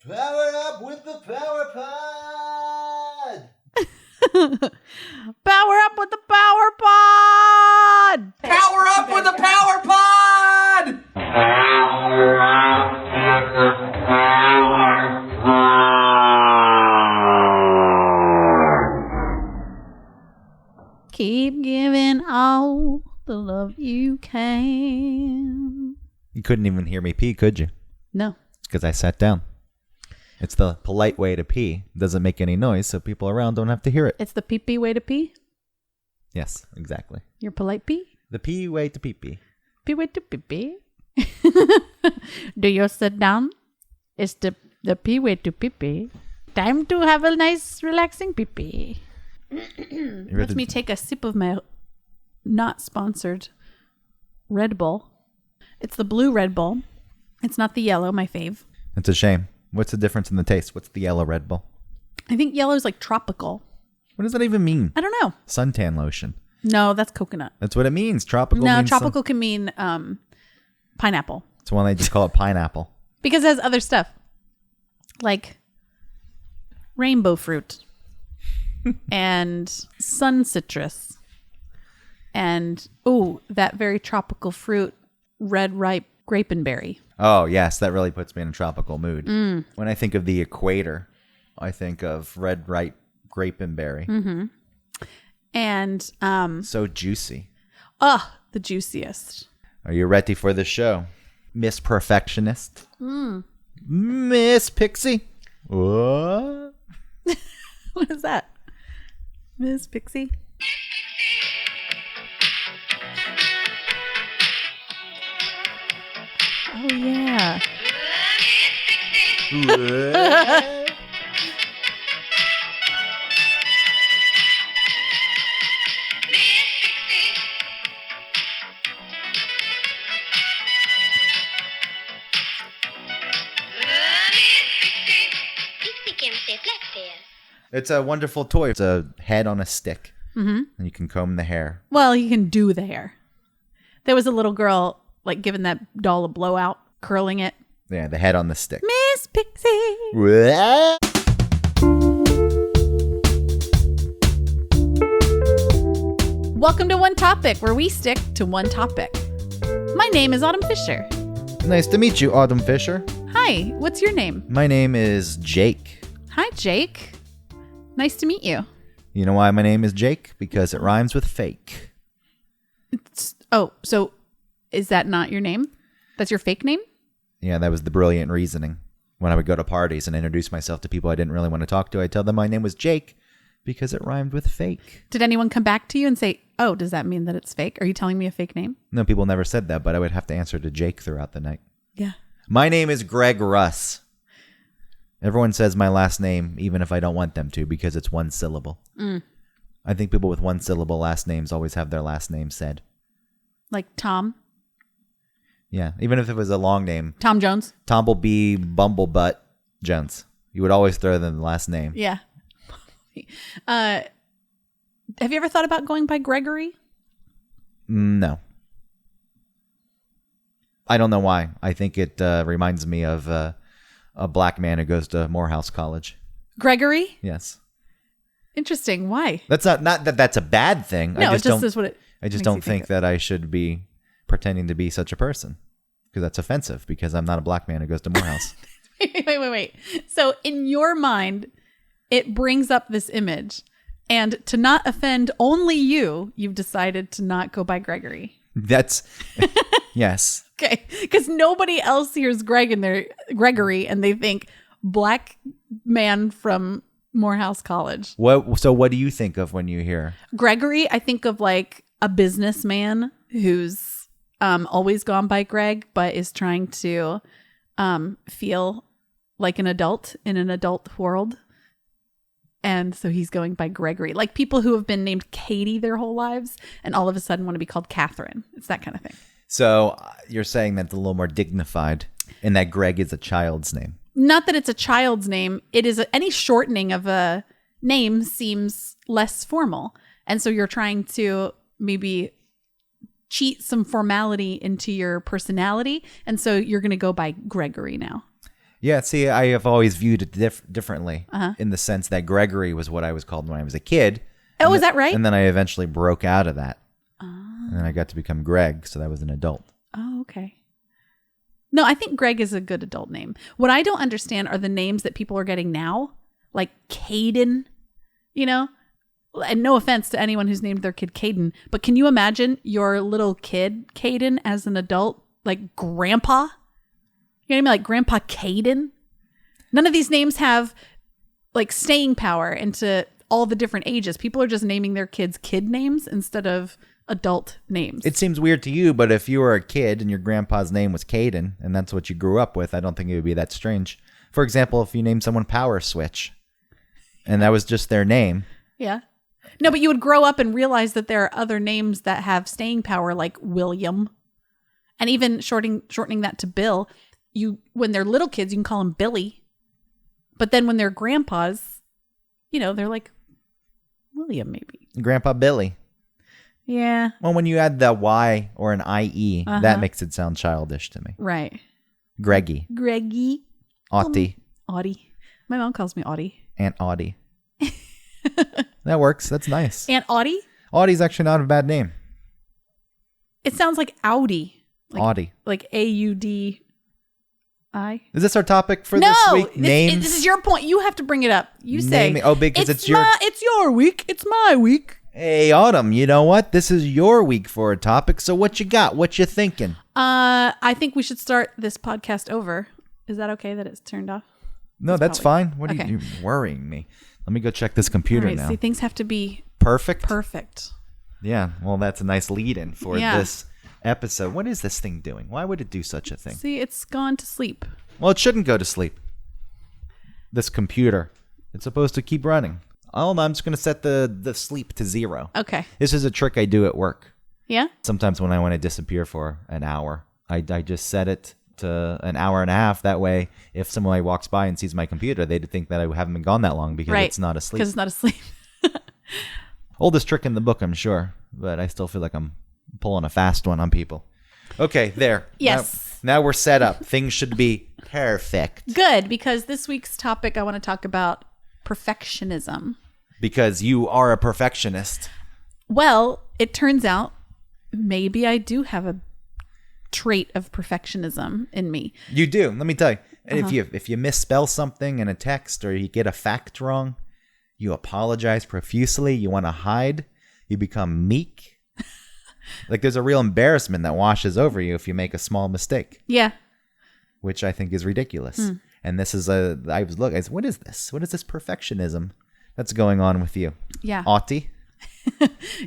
Power up with the Power Pod! Power up with the Power Pod! Power up with the Power Pod! Keep giving all the love you can. You couldn't even hear me pee, could you? No. Because I sat down. It's the polite way to pee. It doesn't make any noise, so people around don't have to hear it. It's the pee-pee way to pee? Yes, exactly. Your polite pee? The pee way to pee-pee. Pee way to pee-pee? Do you sit down? It's the pee way to pee-pee. Time to have a nice, relaxing pee-pee. Let me take a sip of my not sponsored Red Bull. It's the blue Red Bull. It's not the yellow, my fave. It's a shame. What's the difference in the taste? What's the yellow Red Bull? I think yellow is like tropical. What does that even mean? I don't know. Suntan lotion. No, that's coconut. That's what it means. Tropical No, means tropical can mean pineapple. It's why they just call it pineapple. Because it has other stuff. Like rainbow fruit. And sun citrus. And, that very tropical fruit, red ripe grapenberry. Oh, yes. That really puts me in a tropical mood. When I think of the equator, I think of red ripe grapenberry. Mm-hmm. And so juicy. the juiciest. Are you ready for the show? Miss Perfectionist. Miss Pixie. What? What is that? Miss Pixie? Oh, yeah. It's a wonderful toy. It's a head on a stick. And you can comb the hair. Well, you can do the hair. There was a little girl, like, giving that doll a blowout, curling it. Yeah, the head on the stick. Miss Pixie. Welcome to One Topic, where we stick to one topic. My name is Autumn Fisher. Nice to meet you, Autumn Fisher. Hi, what's your name? My name is Jake. Hi, Jake. Nice to meet you. You know why my name is Jake? Because it rhymes with fake. So is that not your name? That's your fake name? Yeah, that was the brilliant reasoning. When I would go to parties and introduce myself to people I didn't really want to talk to, I'd tell them my name was Jake because it rhymed with fake. Did anyone come back to you and say, oh, does that mean that it's fake? Are you telling me a fake name? No, people never said that, but I would have to answer to Jake throughout the night. Yeah. My name is Greg Russ. Everyone says my last name, even if I don't want them to, because it's one syllable. I think people with one syllable last names always have their last name said. Like Tom? Yeah, even if it was a long name. Tom Jones? Tomblebee Bumblebutt Jones. You would always throw them the last name. Yeah. Have you ever thought about going by Gregory? No. I don't know why. I think it reminds me of a black man who goes to Morehouse College. Gregory? Yes. Interesting. Why? That's not that that's a bad thing. No, it just is what it I just don't think that I should be pretending to be such a person, because that's offensive, because I'm not a black man who goes to Morehouse. Wait. So in your mind, it brings up this image, and to not offend only you, you've decided to not go by Gregory. That's yes. Okay, because nobody else hears Gregory, and they think black man from Morehouse College. So what do you think of when you hear Gregory? I think of like a businessman who's always gone by Greg, but is trying to feel like an adult in an adult world. And so he's going by Gregory. Like people who have been named Katie their whole lives and all of a sudden want to be called Catherine. It's that kind of thing. So you're saying that's a little more dignified and that Greg is a child's name. Not that it's a child's name. It is any shortening of a name seems less formal. And so you're trying to maybe cheat some formality into your personality. And so you're going to go by Gregory now. Yeah, see, I have always viewed it differently in the sense that Gregory was what I was called when I was a kid. Oh, is that right? And then I eventually broke out of that. And then I got to become Greg, so that was an adult. Oh, okay. No, I think Greg is a good adult name. What I don't understand are the names that people are getting now, like Caden, you know? And no offense to anyone who's named their kid Caden, but can you imagine your little kid, Caden, as an adult, like Grandpa? You know what I mean? Like Grandpa Caden? None of these names have like staying power into all the different ages. People are just naming their kids kid names instead of adult names. It seems weird to you, but if you were a kid and your grandpa's name was Caden, and that's what you grew up with, I don't think it would be that strange. For example, if you named someone Power Switch, and that was just their name. Yeah. No, but you would grow up and realize that there are other names that have staying power, like William. And even shortening that to Bill, when they're little kids, you can call them Billy. But then when they're grandpas, they're like William, maybe. Grandpa Billy. Yeah. Well, when you add the Y or an IE, that makes it sound childish to me. Right. Greggy. Audie. Audie. My mom calls me Audie. Aunt Audie. That works. That's nice. Aunt Audie? Audie's actually not a bad name. It sounds like Audi. Audie. Like AUDI. Is this our topic for this week? Names? This is your point. You have to bring it up. You say. Because it's your... It's your week. It's my week. Hey, Autumn, you know what? This is your week for a topic. So what you got? What you thinking? I think we should start this podcast over. Is that okay that it's turned off? No, that's fine. What are you worrying me? Let me go check this computer now. See, things have to be perfect. Yeah. Well, that's a nice lead-in for this episode. What is this thing doing? Why would it do such a thing? See, it's gone to sleep. Well, it shouldn't go to sleep. This computer. It's supposed to keep running. Oh, I'm just going to set the sleep to 0. Okay. This is a trick I do at work. Yeah? Sometimes when I want to disappear for an hour, I just set it to an hour and a half. That way, if someone walks by and sees my computer, they'd think that I haven't been gone that long because it's not asleep. Because it's not asleep. Oldest trick in the book, I'm sure, but I still feel like I'm pulling a fast one on people. Okay, there. Yes. Now we're set up. Things should be perfect. Good, because this week's topic, I want to talk about perfectionism. Because you are a perfectionist. Well, it turns out maybe I do have a trait of perfectionism in me. You do. Let me tell you. And if you misspell something in a text or you get a fact wrong, you apologize profusely. You want to hide. You become meek. Like there's a real embarrassment that washes over you if you make a small mistake. Yeah. Which I think is ridiculous. And this is I said, what is this? What is this perfectionism that's going on with you? Yeah. Auntie?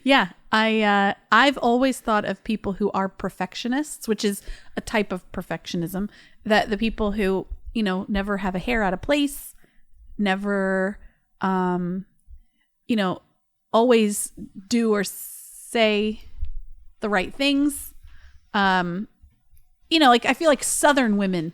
Yeah. I've always thought of people who are perfectionists, which is a type of perfectionism, that the people who, never have a hair out of place, never, always do or say the right things. Like I feel like Southern women.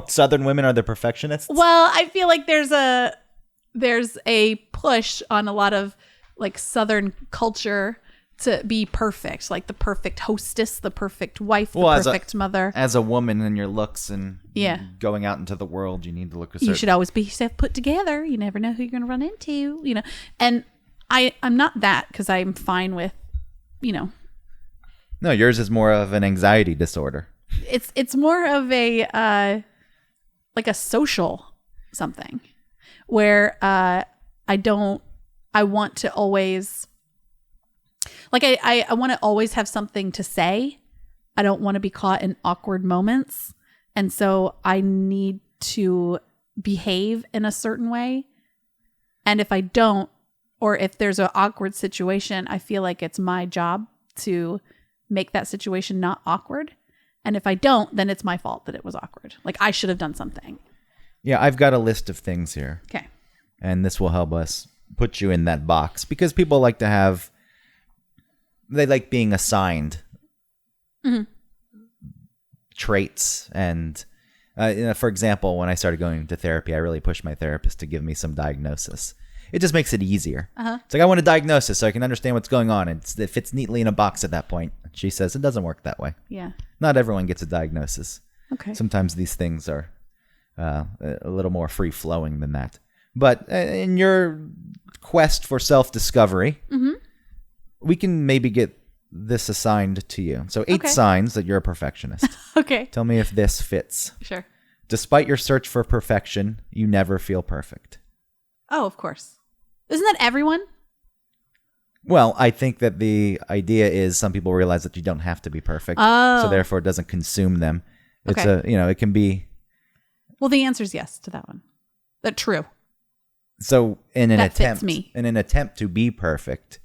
Southern women are the perfectionists? Well, I feel like there's a push on a lot of like Southern culture to be perfect, like the perfect hostess, the perfect wife, the perfect mother. As a woman in your looks and going out into the world, you need to look a certain... You should always be self put together. You never know who you're going to run into, And I'm not that because I'm fine with, No, yours is more of an anxiety disorder. It's more of a like a social something where I want to always like I want to always have something to say. I don't want to be caught in awkward moments. And so I need to behave in a certain way. And if I don't, or if there's an awkward situation, I feel like it's my job to make that situation not awkward. And if I don't, then it's my fault that it was awkward. Like I should have done something. Yeah, I've got a list of things here. Okay. And this will help us put you in that box because people like to have, they like being assigned traits. And for example, when I started going to therapy, I really pushed my therapist to give me some diagnosis. It just makes it easier. It's like, I want a diagnosis so I can understand what's going on. It fits neatly in a box at that point. She says it doesn't work that way. Yeah. Not everyone gets a diagnosis. Okay. Sometimes these things are a little more free flowing than that. But in your quest for self-discovery, we can maybe get this assigned to you. So 8 signs that you're a perfectionist. Okay. Tell me if this fits. Sure. Despite your search for perfection, you never feel perfect. Oh, of course. Isn't that everyone? Well, I think that the idea is some people realize that you don't have to be perfect. Oh. So therefore it doesn't consume them. It's Okay. it can be. Well, the answer is yes to that one. That's true. So in an That fits attempt, me. to be perfect,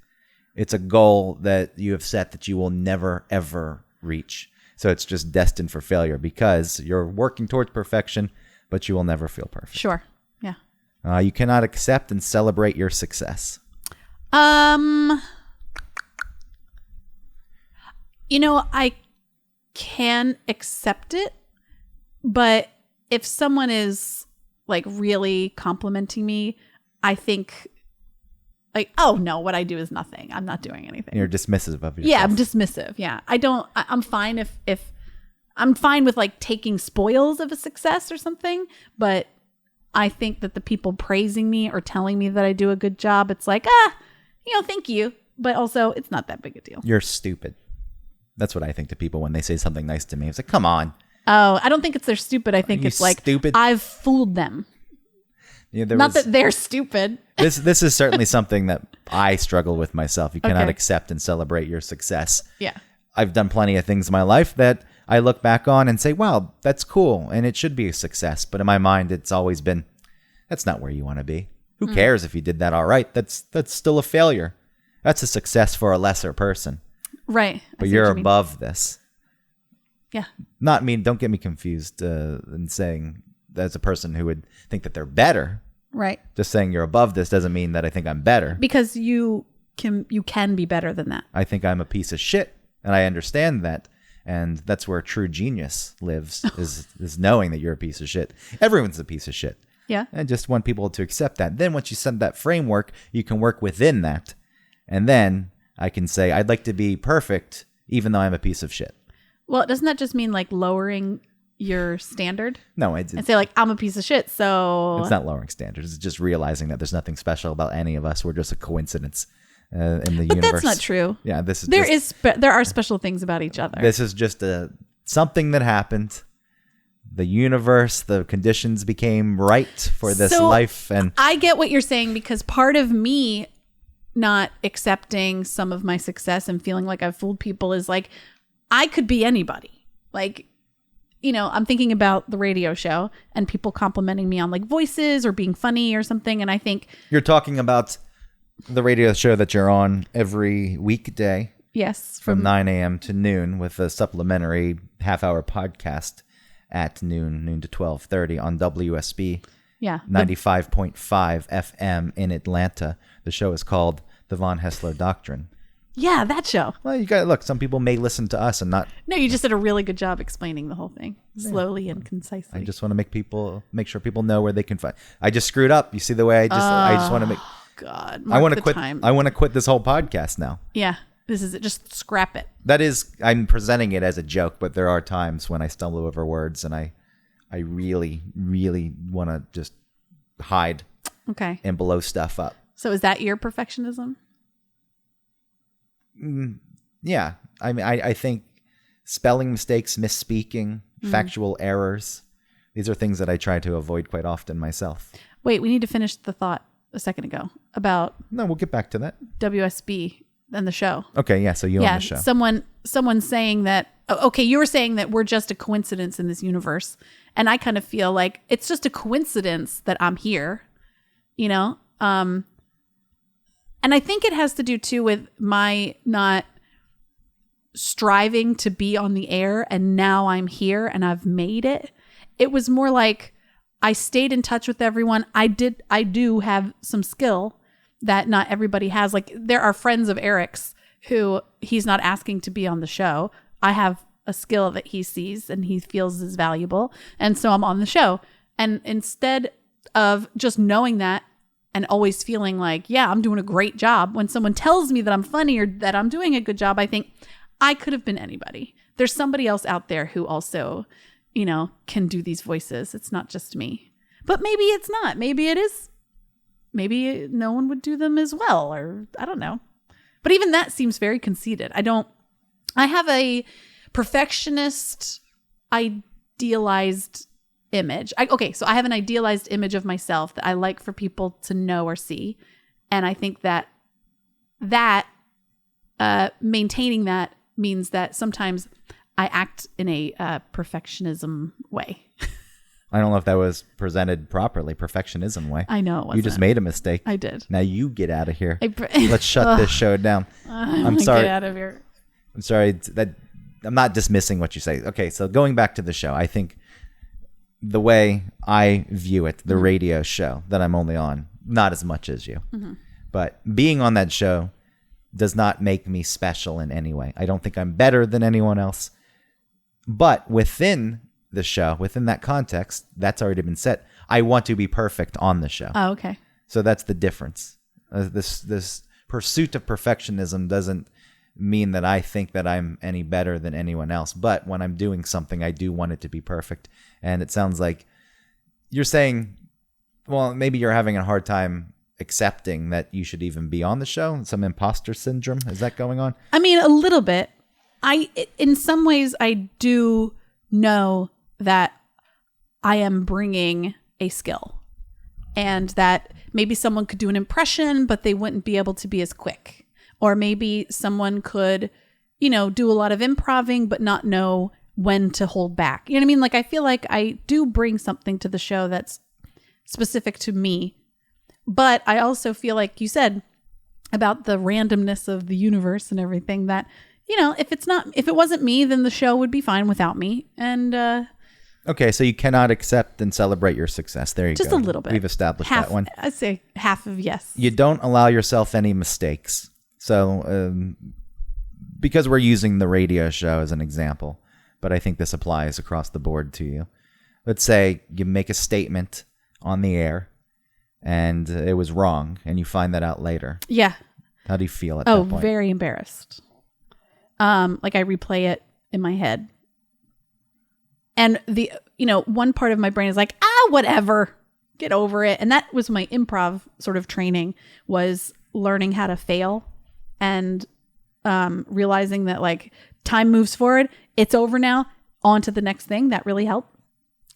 it's a goal that you have set that you will never, ever reach. So it's just destined for failure because you're working towards perfection, but you will never feel perfect. Sure. Yeah. You cannot accept and celebrate your success. I can accept it, but if someone is like really complimenting me, I think like, oh no, what I do is nothing. I'm not doing anything. You're dismissive of yourself. Yeah, I'm dismissive. Yeah. I'm fine if I'm fine with like taking spoils of a success or something, but I think that the people praising me or telling me that I do a good job, it's like, thank you. But also it's not that big a deal. You're stupid. That's what I think to people when they say something nice to me. It's like, come on. Oh, I don't think it's they're stupid. I think You it's like stupid? I've fooled them. Not that they're stupid. This is certainly something that I struggle with myself. You cannot Okay. accept and celebrate your success. Yeah. I've done plenty of things in my life that I look back on and say, wow, that's cool. And it should be a success. But in my mind, it's always been, that's not where you want to be. Who cares if you did that all right? That's still a failure. That's a success for a lesser person. Right. I But see you're what you mean. above this. Yeah. Not mean, don't get me confused in saying as a person who would think that they're better. Right. Just saying you're above this doesn't mean that I think I'm better. Because you can be better than that. I think I'm a piece of shit, and I understand that. And that's where true genius lives, is knowing that you're a piece of shit. Everyone's a piece of shit. Yeah. I just want people to accept that. Then once you set that framework, you can work within that. And then I can say, I'd like to be perfect, even though I'm a piece of shit. Well, doesn't that just mean like lowering your standard? No, it's And say like, I'm a piece of shit, so not lowering standards. It's just realizing that there's nothing special about any of us. We're just a coincidence in the But universe. that's not true. Yeah, this is There are special things about each other. This is just something that happened. The universe, the conditions became right for this So, life. And I get what you're saying, because part of me not accepting some of my success and feeling like I've fooled people is like, I could be anybody. Like, I'm thinking about the radio show and people complimenting me on like voices or being funny or something. And I think, you're talking about the radio show that you're on every weekday yes, from 9 a.m. to noon with a supplementary half-hour podcast at noon to 12:30 on WSB yeah, 95.5 FM in Atlanta. The show is called The Von Hessler Doctrine. yeah, that show. Well, you got to look. Some people may listen to us and not. No, you just did a really good job explaining the whole thing slowly and concisely. I just want to make sure people know where they can find. I just screwed up. You see the way I just want to make. God, I want to the quit. time. I want to quit this whole podcast now. Yeah, this is it. Just scrap it. That is, I'm presenting it as a joke, but there are times when I stumble over words and I really, really want to just hide Okay. and blow stuff up. So is that your perfectionism? Yeah. I mean, I think spelling mistakes, misspeaking, factual errors, these are things that I try to avoid quite often myself. Wait, we need to finish the thought a second ago about No, we'll get back to that. WSB and the show. Okay, yeah, so you on the show. Someone saying that, okay, you were saying that we're just a coincidence in this universe. And I kind of feel like it's just a coincidence that I'm here, And I think it has to do too with my not striving to be on the air, and now I'm here and I've made it. It was more like I stayed in touch with everyone. I do have some skill that not everybody has. Like, there are friends of Eric's who he's not asking to be on the show. I have a skill that he sees and he feels is valuable. And so I'm on the show. And instead of just knowing that and always feeling like, yeah, I'm doing a great job, when someone tells me that I'm funny or that I'm doing a good job, I think I could have been anybody. There's somebody else out there who also can do these voices. It's not just me. But maybe it's not. Maybe it is. Maybe no one would do them as well, or I don't know. But even that seems very conceited. I have a perfectionist idealized image. So I have an idealized image of myself that I like for people to know or see. And I think that maintaining that means that sometimes I act in a perfectionism way. I don't know if that was presented properly, perfectionism way. I know it wasn't. You just made a mistake. I did. Now you get out of here. Let's shut this show down. I'm sorry. Get out of here. I'm sorry that I'm not dismissing what you say. Okay, so going back to the show, I think the way I view it, the radio show that I'm only on, not as much as you, but being on that show does not make me special in any way. I don't think I'm better than anyone else. But within the show, within that context, that's already been set. I want to be perfect on the show. Oh, okay. So that's the difference. This pursuit of perfectionism doesn't mean that I think that I'm any better than anyone else. But when I'm doing something, I do want it to be perfect. And it sounds like you're saying, well, maybe you're having a hard time accepting that you should even be on the show. Some imposter syndrome. Is that going on? I mean, a little bit. In some ways, I do know that I am bringing a skill, and that maybe someone could do an impression, but they wouldn't be able to be as quick. Or maybe someone could, do a lot of improving, but not know when to hold back. You know what I mean? Like, I feel like I do bring something to the show that's specific to me. But I also feel like you said about the randomness of the universe and everything, that, if it wasn't me, then the show would be fine without me. And, okay, so you cannot accept and celebrate your success. There you go. Just a little bit. We've established that one. I'd say half of yes. You don't allow yourself any mistakes. So, because we're using the radio show as an example, but I think this applies across the board to you. Let's say you make a statement on the air and it was wrong, and you find that out later. Yeah. How do you feel at that point? Oh, very embarrassed. Like I replay it in my head. And one part of my brain is like, whatever, get over it. And that was my improv sort of training, was learning how to fail and realizing that like time moves forward. It's over now. On to the next thing. That really helped.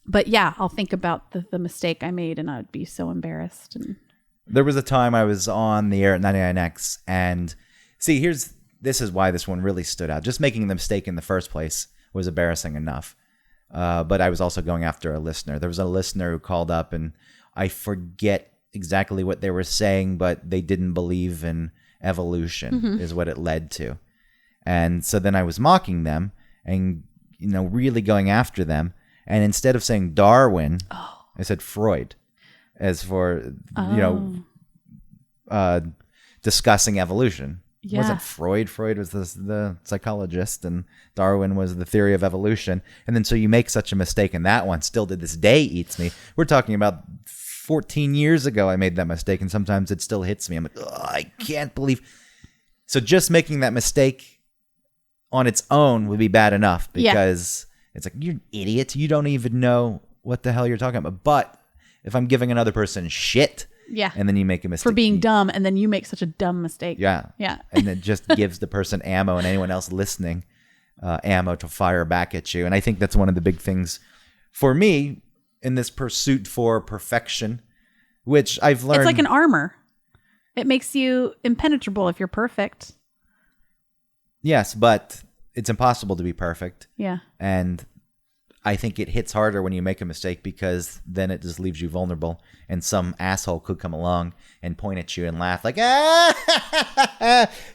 But yeah, I'll think about the mistake I made, and I would be so embarrassed. And there was a time I was on the air at 99X, and see, this is why this one really stood out. Just making the mistake in the first place was embarrassing enough. But I was also going after a listener. There was a listener who called up, and I forget exactly what they were saying, but they didn't believe in evolution is what it led to. And so then I was mocking them and, really going after them. And instead of saying Darwin, I said Freud, as for, discussing evolution. Yeah. It wasn't Freud. Freud was the psychologist, and Darwin was the theory of evolution. And then so you make such a mistake, and that one still to this day eats me. We're talking about 14 years ago I made that mistake, and sometimes it still hits me. I'm like, I can't believe. So just making that mistake on its own would be bad enough, because it's like, you're an idiot. You don't even know what the hell you're talking about. But if I'm giving another person shit, and then you make a mistake for being dumb, and then you make such a dumb mistake. Yeah. And it just gives the person ammo, and anyone else listening ammo to fire back at you. And I think that's one of the big things for me in this pursuit for perfection, which I've learned. It's like an armor. It makes you impenetrable if you're perfect. Yes, but it's impossible to be perfect. Yeah. And I think it hits harder when you make a mistake, because then it just leaves you vulnerable, and some asshole could come along and point at you and laugh like,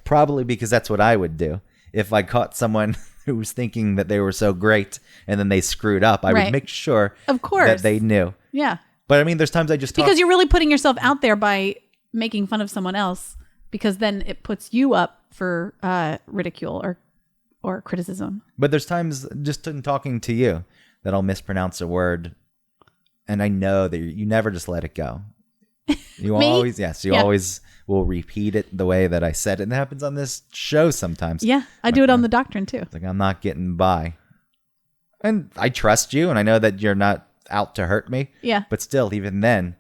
probably because that's what I would do. If I caught someone who was thinking that they were so great and then they screwed up, I would make sure of course that they knew. Yeah. But I mean, there's times I just because you're really putting yourself out there by making fun of someone else, because then it puts you up for ridicule or criticism. But there's times just in talking to you that I'll mispronounce a word, and I know that you never just let it go. You always, always will repeat it the way that I said it. And it happens on this show sometimes. Yeah, I do it on The Doctrine too. It's like, I'm not getting by. And I trust you, and I know that you're not out to hurt me. Yeah. But still, even then,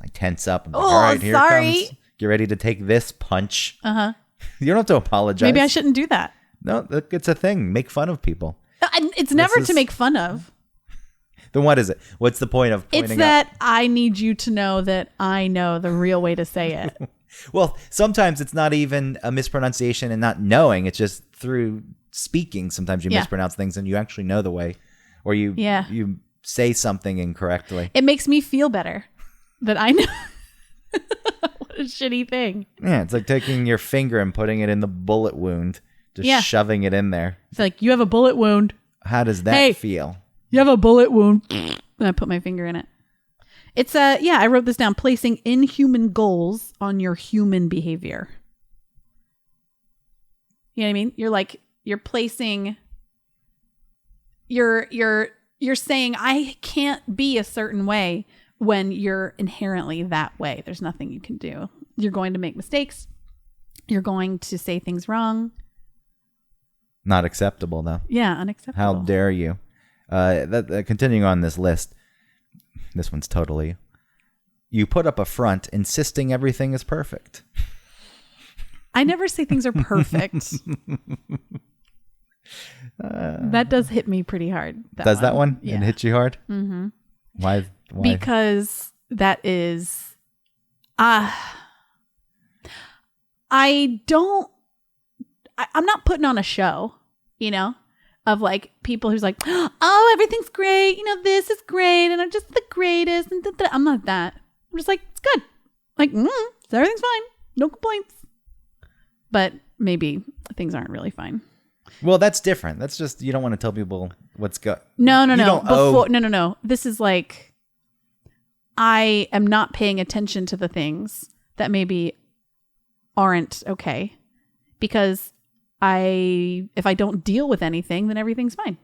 I tense up. I'm like, Oh, all right, here sorry. it comes. Get ready to take this punch. Uh-huh. You don't have to apologize. Maybe I shouldn't do that. No, it's a thing. Make fun of people. It's never is- to make fun of. Then what is it? What's the point of pointing It's that I need you to know that I know the real way to say it. Well, sometimes it's not even a mispronunciation and not knowing. It's just through speaking. Sometimes you Yeah. mispronounce things and you actually know the way. Or you say something incorrectly. It makes me feel better that I know. What a shitty thing. Yeah, it's like taking your finger and putting it in the bullet wound. Just shoving it in there. It's like, you have a bullet wound. How does that feel? You have a bullet wound. And I put my finger in it. It's I wrote this down. Placing inhuman goals on your human behavior. You know what I mean? You're placing, you're saying I can't be a certain way when you're inherently that way. There's nothing you can do. You're going to make mistakes. You're going to say things wrong. Not acceptable, though. Yeah, unacceptable. How dare you? Continuing on this list, this one's totally. You put up a front insisting everything is perfect. I never say things are perfect. That does hit me pretty hard. That one? Yeah. It hit you hard? Mm-hmm. Why? Because that is... I'm not putting on a show, of like people who's like, oh, everything's great. This is great. And I'm just the greatest. And I'm not that. I'm just like, it's good. Like, everything's fine. No complaints. But maybe things aren't really fine. Well, that's different. That's just, you don't want to tell people what's good. No. No. No. This is like, I am not paying attention to the things that maybe aren't okay. Because if I don't deal with anything, then everything's fine.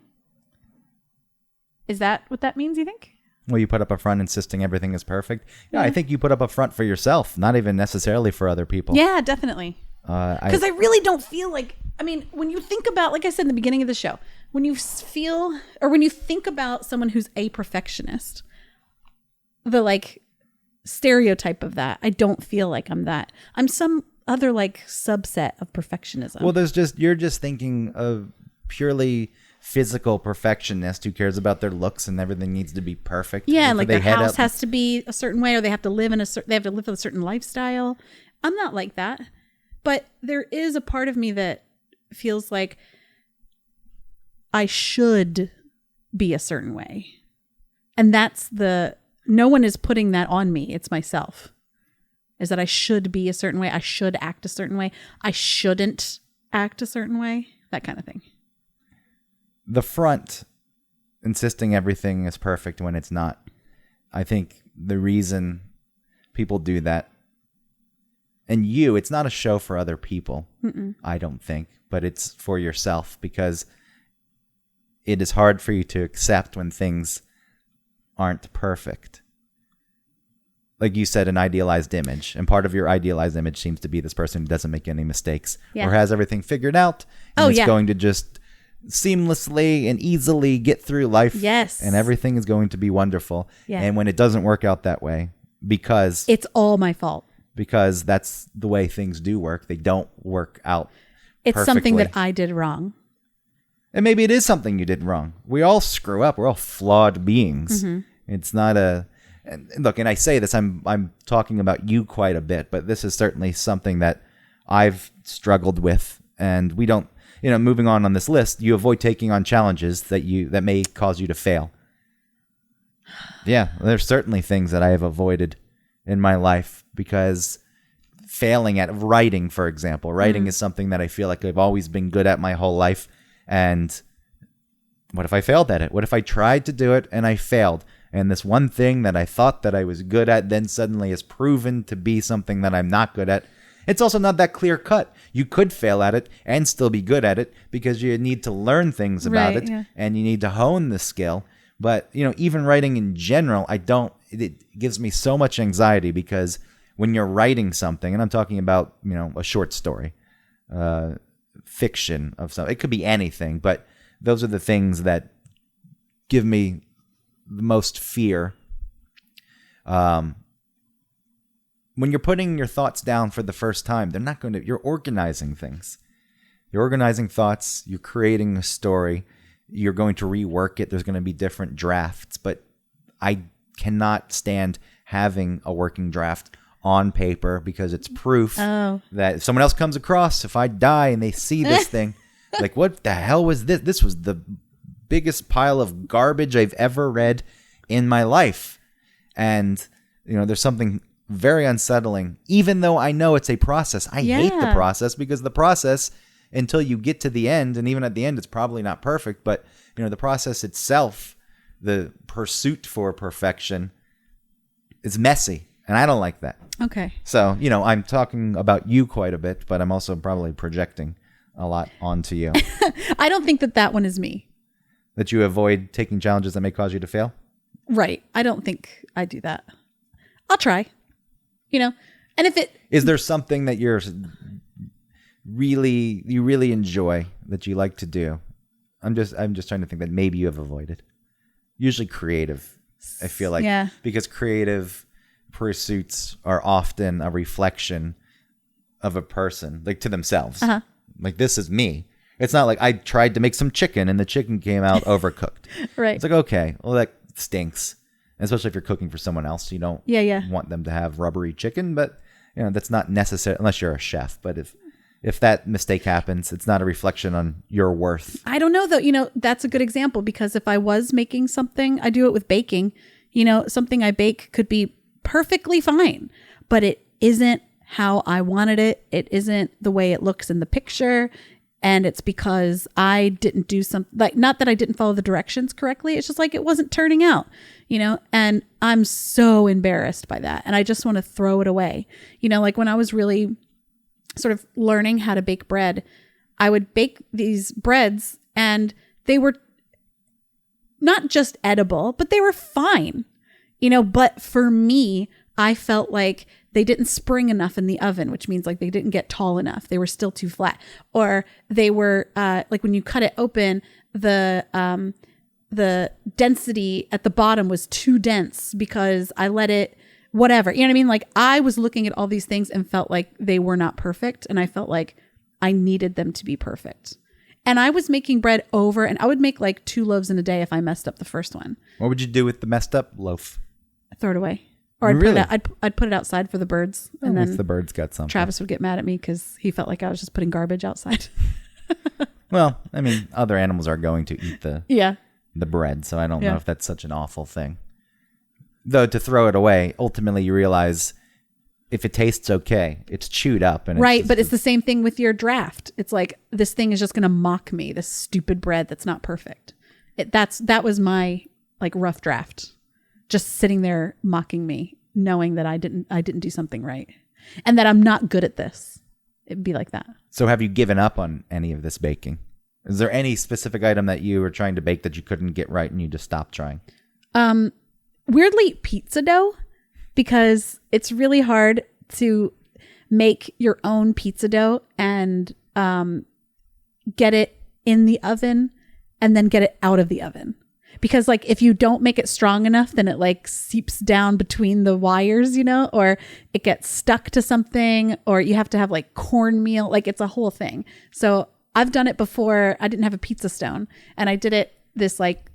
Is that what that means, you think? Well, you put up a front insisting everything is perfect. Yeah, I think you put up a front for yourself, not even necessarily for other people. Yeah, definitely. Because I really don't feel like, when you think about, like I said in the beginning of the show, when you think about someone who's a perfectionist, the like stereotype of that, I don't feel like I'm that. I'm some other like subset of perfectionism. Well, you're just thinking of purely physical perfectionist who cares about their looks and everything needs to be perfect. Yeah, like their house has to be a certain way, or they have to live a certain lifestyle. I'm not like that. But there is a part of me that feels like I should be a certain way. And no one is putting that on me. It's myself. Is that I should be a certain way. I should act a certain way. I shouldn't act a certain way. That kind of thing. The front, insisting everything is perfect when it's not. I think the reason people do that, and it's not a show for other people, I don't think, but it's for yourself, because it is hard for you to accept when things aren't perfect. Like you said, an idealized image. And part of your idealized image seems to be this person who doesn't make any mistakes or has everything figured out. And is going to just seamlessly and easily get through life. Yes. And everything is going to be wonderful. Yeah. And when it doesn't work out that way, because it's all my fault. Because that's the way things do work. They don't work out It's perfectly. something that I did wrong. And maybe it is something you did wrong. We all screw up. We're all flawed beings. It's not and look, and I say this, I'm talking about you quite a bit, but this is certainly something that I've struggled with, and we don't, moving on this list, you avoid taking on challenges that may cause you to fail. Yeah, there's certainly things that I have avoided in my life because failing at writing, for example, is something that I feel like I've always been good at my whole life. And what if I failed at it? What if I tried to do it and I failed? And this one thing that I thought that I was good at then suddenly is proven to be something that I'm not good at. It's also not that clear cut. You could fail at it and still be good at it because you need to learn things about it and you need to hone the skill. But, even writing in general, it gives me so much anxiety because when you're writing something, and I'm talking about, a short story, fiction of something, it could be anything, but those are the things that give me the most fear. When you're putting your thoughts down for the first time, you're organizing things. You're organizing thoughts. You're creating a story. You're going to rework it. There's going to be different drafts, but I cannot stand having a working draft on paper because it's proof that if someone else comes across, if I die and they see this thing, like, what the hell was this? This was the biggest pile of garbage I've ever read in my life. And, there's something very unsettling, even though I know it's a process. I hate the process because the process, until you get to the end, and even at the end, it's probably not perfect, but, the process itself, the pursuit for perfection, is messy. And I don't like that. Okay. So, I'm talking about you quite a bit, but I'm also probably projecting a lot onto you. I don't think that one is me. That you avoid taking challenges that may cause you to fail? Right. I don't think I do that. I'll try. And if it... Is there something that you really enjoy that you like to do? I'm just trying to think that maybe you have avoided. Usually creative, I feel like. Yeah. Because creative pursuits are often a reflection of a person, like to themselves. Uh-huh. Like, this is me. It's not like I tried to make some chicken and the chicken came out overcooked. Right. It's like, okay, well, that stinks. And especially if you're cooking for someone else, you don't want them to have rubbery chicken, but that's not necessary unless you're a chef. But if that mistake happens, it's not a reflection on your worth. I don't know though. That's a good example because if I was making something, I do it with baking. Something I bake could be perfectly fine, but it isn't how I wanted it. It isn't the way it looks in the picture. And it's because I didn't do something, like, not that I didn't follow the directions correctly. It's just like it wasn't turning out, and I'm so embarrassed by that. And I just want to throw it away. Like when I was really sort of learning how to bake bread, I would bake these breads and they were not just edible, but they were fine, but for me, I felt like they didn't spring enough in the oven, which means like they didn't get tall enough. They were still too flat, or they were like when you cut it open, the density at the bottom was too dense because I let it, whatever. You know what I mean? Like I was looking at all these things and felt like they were not perfect, and I felt like I needed them to be perfect. And I was making bread over, and I would make like 2 loaves in a day if I messed up the first one. What would you do with the messed up loaf? Throw it away. Or I'd put it outside for the birds, and then if the birds got something. Travis would get mad at me because he felt like I was just putting garbage outside. Well, I mean, other animals are going to eat the bread, so I don't know if that's such an awful thing. Though to throw it away, ultimately you realize if it tastes okay, it's chewed up, and right. But it's the same thing with your draft. It's like this thing is just going to mock me. This stupid bread that's not perfect. That was my like rough draft. Just sitting there mocking me, knowing that I didn't do something right, and that I'm not good at this. It'd be like that. So have you given up on any of this baking? Is there any specific item that you were trying to bake that you couldn't get right and you just stopped trying? Weirdly, pizza dough, because it's really hard to make your own pizza dough and get it in the oven and then get it out of the oven. Because like if you don't make it strong enough, then it like seeps down between the wires, or it gets stuck to something, or you have to have like cornmeal. Like it's a whole thing. So I've done it before. I didn't have a pizza stone, and I did it this like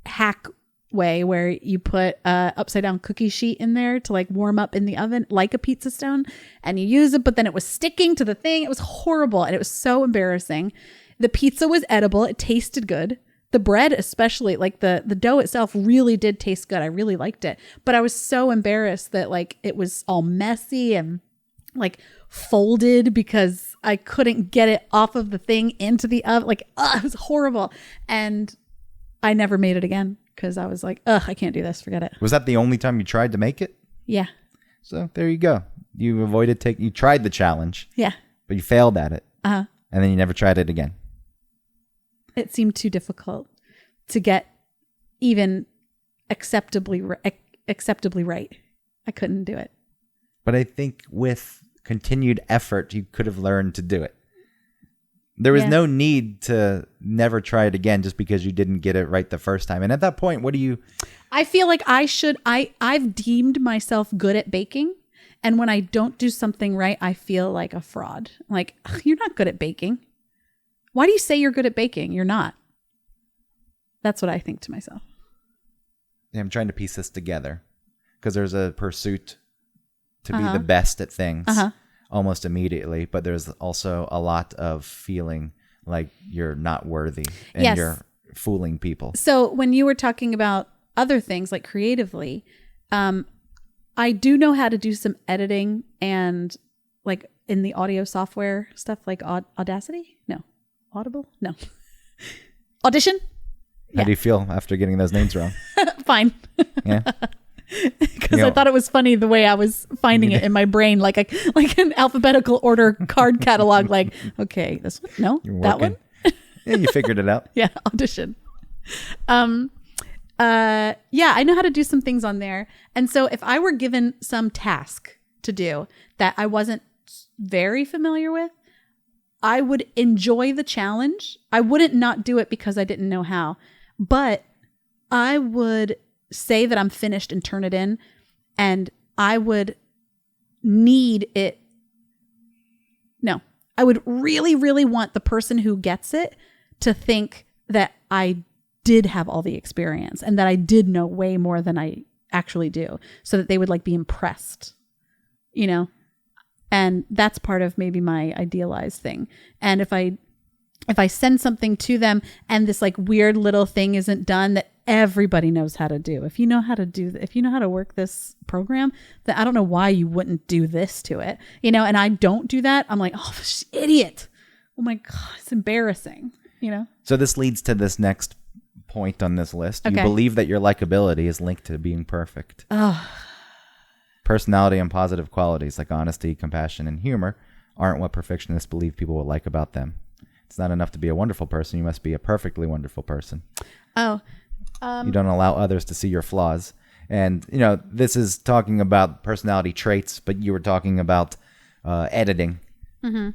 hack way where you put a upside down cookie sheet in there to like warm up in the oven like a pizza stone, and you use it, but then it was sticking to the thing. It was horrible, and it was so embarrassing. The pizza was edible. It tasted good. The bread, especially, like the dough itself really did taste good. I really liked it. But I was so embarrassed that like it was all messy and like folded because I couldn't get it off of the thing into the oven. Like, it was horrible. And I never made it again because I was like, I can't do this. Forget it. Was that the only time you tried to make it? Yeah. So there you go. You you tried the challenge. Yeah. But you failed at it. Uh-huh. And then you never tried it again. It seemed too difficult to get even acceptably right. I couldn't do it. But I think with continued effort, you could have learned to do it. There was Yeah. no need to never try it again just because you didn't get it right the first time. And at that point, what do you... I feel like I've deemed myself good at baking. And when I don't do something right, I feel like a fraud. Like, "Ugh, you're not good at baking. Why do you say you're good at baking? You're not." That's what I think to myself. I'm trying to piece this together because there's a pursuit to be the best at things almost immediately, but there's also a lot of feeling like you're not worthy and Yes. you're fooling people. So when you were talking about other things like creatively, I do know how to do some editing and like in the audio software stuff like Audacity? No. Audible? No. Audition? How do you feel after getting those names wrong? Fine. Yeah. Because I thought it was funny the way I was finding it in my brain, like an alphabetical order card catalog. Like, okay, this one, no, You're that working. one, Yeah, you figured it out. yeah, Audition. Yeah, I know how to do some things on there, and so if I were given some task to do that I wasn't very familiar with, I would enjoy the challenge. I wouldn't not do it because I didn't know how, but I would say that I'm finished and turn it in, and I would need it. No, I would really, really want the person who gets it to think that I did have all the experience and that I did know way more than I actually do, so that they would like be impressed, you know? And that's part of maybe my idealized thing. And if I send something to them and this like weird little thing isn't done that everybody knows how to do, if you know how to work this program, that I don't know why you wouldn't do this to it, you know? And I don't do that. I'm like, oh, this idiot. Oh my God, it's embarrassing, you know? So this leads to this next point on this list. Okay. You believe that your likability is linked to being perfect. Oh, Personality and positive qualities like honesty, compassion, and humor aren't what perfectionists believe people will like about them. It's not enough to be a wonderful person. You must be a perfectly wonderful person. oh, You don't allow others to see your flaws. And, you know, this is talking about personality traits, but you were talking about editing. Mm-hmm.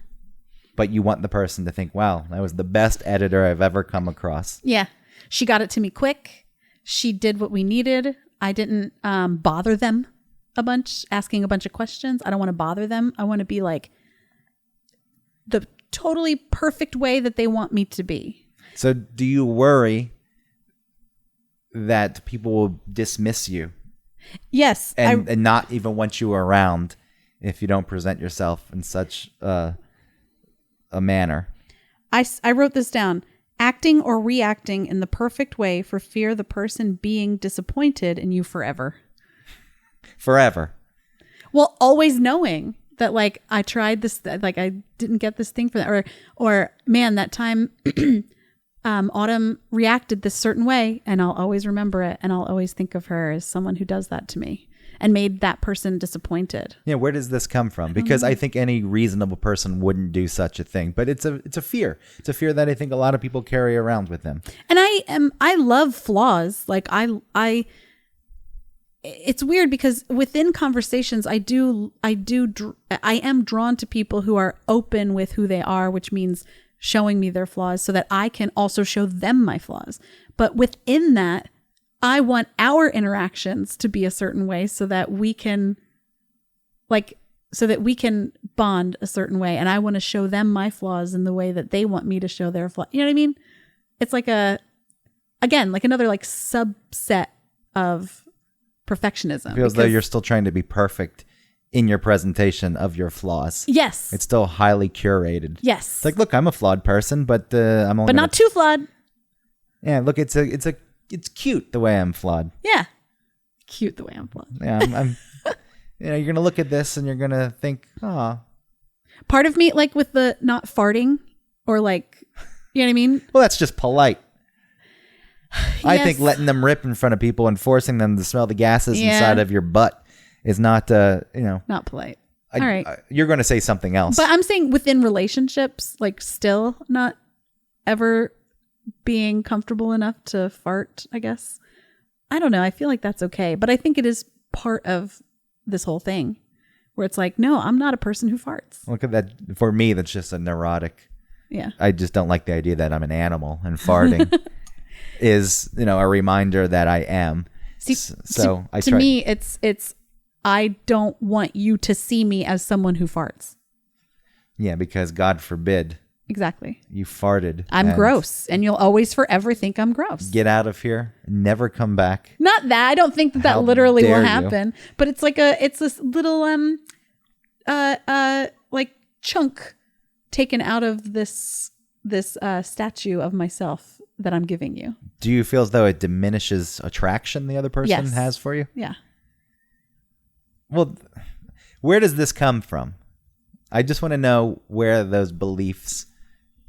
But you want the person to think, wow, that was the best editor I've ever come across. yeah. She got it to me quick. She did what we needed. I didn't bother them a bunch, asking a bunch of questions. I don't want to bother them. I want to be like the totally perfect way that they want me to be. So do you worry that people will dismiss you Yes. and not even want you around if you don't present yourself in such a manner? I wrote this down. Acting or reacting in the perfect way for fear the person being disappointed in you forever. Forever. Well, always knowing that like I tried this, like I didn't get this thing for that, or man, that time Autumn reacted this certain way, and I'll always remember it, and I'll always think of her as someone who does that to me and made that person disappointed. Yeah, where does this come from? Because I think any reasonable person wouldn't do such a thing, but it's a fear. It's a fear that I think a lot of people carry around with them. And I love flaws. Like it's weird because within conversations, I am drawn to people who are open with who they are, which means showing me their flaws so that I can also show them my flaws. But within that, I want our interactions to be a certain way so that we can bond a certain way. And I want to show them my flaws in the way that they want me to show their flaws. You know what I mean? It's like another like subset of perfectionism. It feels though you're still trying to be perfect in your presentation of your flaws. Yes. It's still highly curated. Yes. It's like, look, I'm a flawed person, but I'm only. But not too flawed. Yeah, look, it's cute the way I'm flawed. Yeah. Cute the way I'm flawed. Yeah, I'm you're gonna look at this and you're gonna think, oh. Part of me, like with the not farting, or like, you know what I mean? Well, that's just polite. I Yes. think letting them rip in front of people and forcing them to smell the gases Yeah. inside of your butt is not, Not polite. All right. You're going to say something else. But I'm saying within relationships, like still not ever being comfortable enough to fart, I guess. I don't know. I feel like that's okay. But I think it is part of this whole thing where it's like, no, I'm not a person who farts. Look at that. For me, that's just a neurotic Yeah. I just don't like the idea that I'm an animal, and farting is, a reminder that I am. See, So I to try. me, it's I don't want you to see me as someone who farts. Yeah, because God forbid Exactly. you farted. I'm and gross, and you'll always forever think I'm gross. Get out of here. Never come back. Not that. I don't think that How literally will dare you. happen, but it's this little like chunk taken out of this statue of myself that I'm giving you. Do you feel as though it diminishes attraction the other person Yes. has for you? Yeah. Well, where does this come from? I just want to know where those beliefs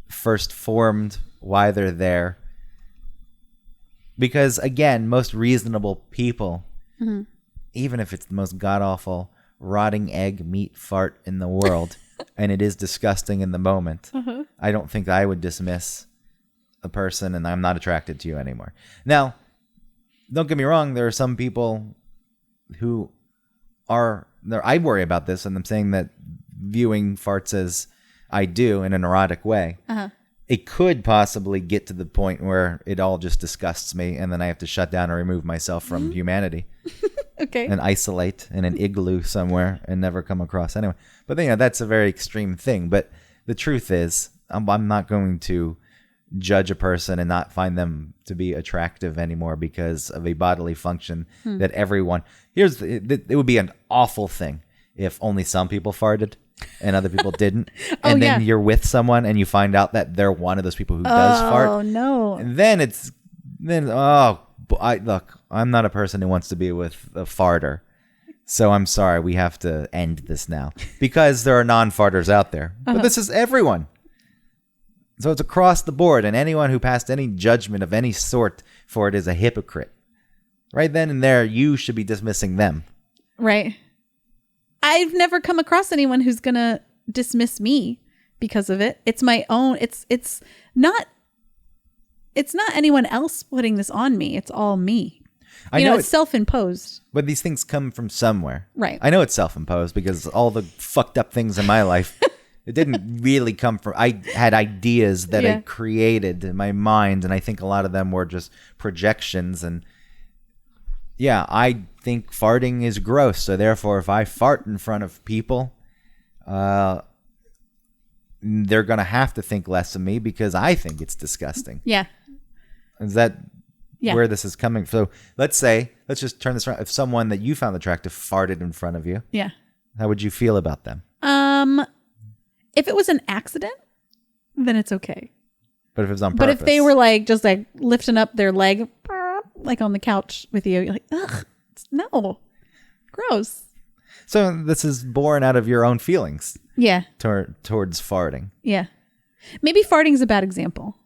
first formed, why they're there. Because, again, most reasonable people, even if it's the most god-awful, rotting egg meat fart in the world, and it is disgusting in the moment, I don't think I would dismiss a person, and I'm not attracted to you anymore. Now, don't get me wrong, there are some people who are... I worry about this, and I'm saying that viewing farts as I do in an erotic way, it could possibly get to the point where it all just disgusts me, and then I have to shut down or remove myself from humanity Okay. and isolate in an igloo somewhere and never come across anyone. But that's a very extreme thing. But the truth is, I'm not going to judge a person and not find them to be attractive anymore because of a bodily function that everyone... It would be an awful thing if only some people farted and other people didn't. And then you're with someone and you find out that they're one of those people who does fart. Oh, no. And look, I'm not a person who wants to be with a farter. So I'm sorry, we have to end this now because there are non-farters out there. But this is everyone. So it's across the board, and anyone who passed any judgment of any sort for it is a hypocrite. Right then and there, you should be dismissing them. Right. I've never come across anyone who's going to dismiss me because of it. It's my own. It's not anyone else putting this on me. It's all me. I know it's self-imposed. But these things come from somewhere. Right. I know it's self-imposed because all the fucked up things in my life, it didn't really come from... I had ideas that I created in my mind, and I think a lot of them were just projections. And yeah, I think farting is gross. So therefore, if I fart in front of people, they're going to have to think less of me because I think it's disgusting. Yeah. Is that where this is coming from? So let's just turn this around. If someone that you found attractive farted in front of you, how would you feel about them? If it was an accident, then it's okay. But if it was on purpose. But if they were just lifting up their leg, like on the couch with you, you're like, ugh, no, gross. So this is born out of your own feelings. Yeah. Towards farting. Yeah. Maybe farting's a bad example.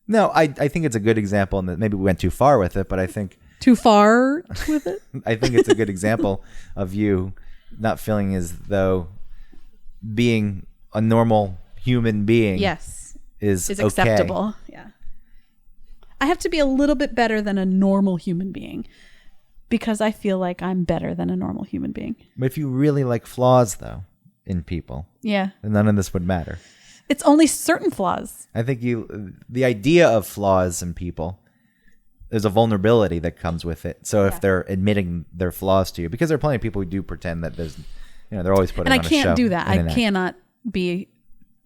No, I think it's a good example, and that maybe we went too far with it, but I think... Too far with it? I think it's a good example of you not feeling as though being a normal human being is okay. Acceptable. Yeah. I have to be a little bit better than a normal human being because I feel like I'm better than a normal human being. But if you really like flaws, though, in people, then none of this would matter. It's only certain flaws. I think the idea of flaws in people, there's a vulnerability that comes with it. So if they're admitting their flaws to you, because there are plenty of people who do pretend that there's, they're always putting on a show. And I can't do that. I cannot be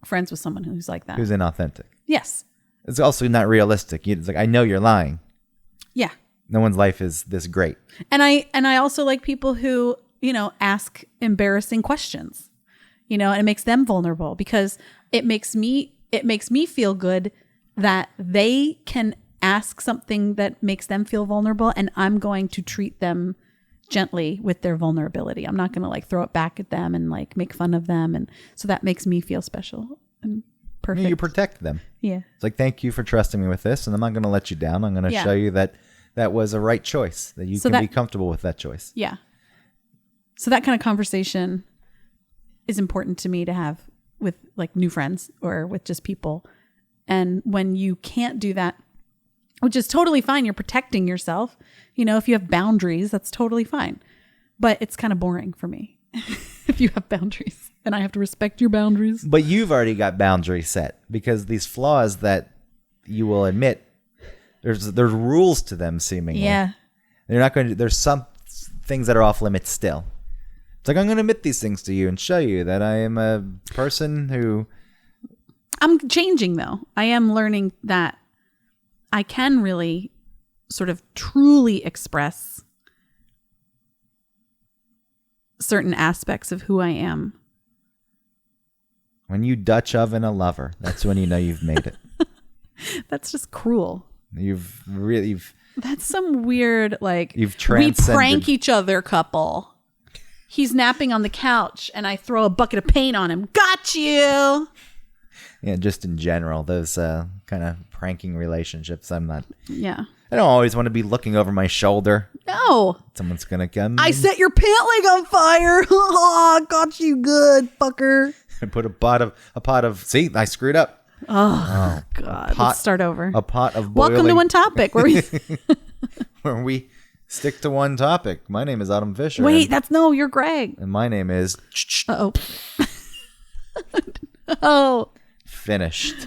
friends with someone who's like that. Who's inauthentic. Yes. It's also not realistic. It's like, I know you're lying. Yeah. No one's life is this great. And I also like people who, ask embarrassing questions, and it makes them vulnerable because it makes me feel good that they can ask something that makes them feel vulnerable, and I'm going to treat them gently with their vulnerability. I'm not going to throw it back at them and make fun of them, and so that makes me feel special and perfect. You protect them. Yeah. It's like, thank you for trusting me with this, and I'm not going to let you down. I'm going to show you that was a right choice, that you can be comfortable with that choice. Yeah. So that kind of conversation is important to me to have with new friends or with just people. And when you can't do that, which is totally fine, you're protecting yourself. If you have boundaries, that's totally fine. But it's kind of boring for me if you have boundaries. And I have to respect your boundaries. But you've already got boundaries set because these flaws that you will admit, there's rules to them seemingly. Yeah. They're not going to. There's some things that are off limits still. It's like I'm going to admit these things to you and show you that I am a person who. I'm changing though. I am learning that I can really sort of truly express certain aspects of who I am. When you Dutch oven a lover, that's when you know you've made it. That's just cruel. You've That's some weird, like, You've we transcended. prank each other couple. He's napping on the couch and I throw a bucket of paint on him. Got you. Yeah, just in general, those kind of pranking relationships. Yeah. I don't always want to be looking over my shoulder. No. Someone's gonna come. I set your pant leg on fire. Got you good, fucker. and put a pot of. See, I screwed up. Oh God. Let's start over. A pot of boiling. Welcome to One Topic. Where we where we stick to one topic. My name is Autumn Fisher. wait. You're Greg. And my name is Uh oh. Oh. Finished.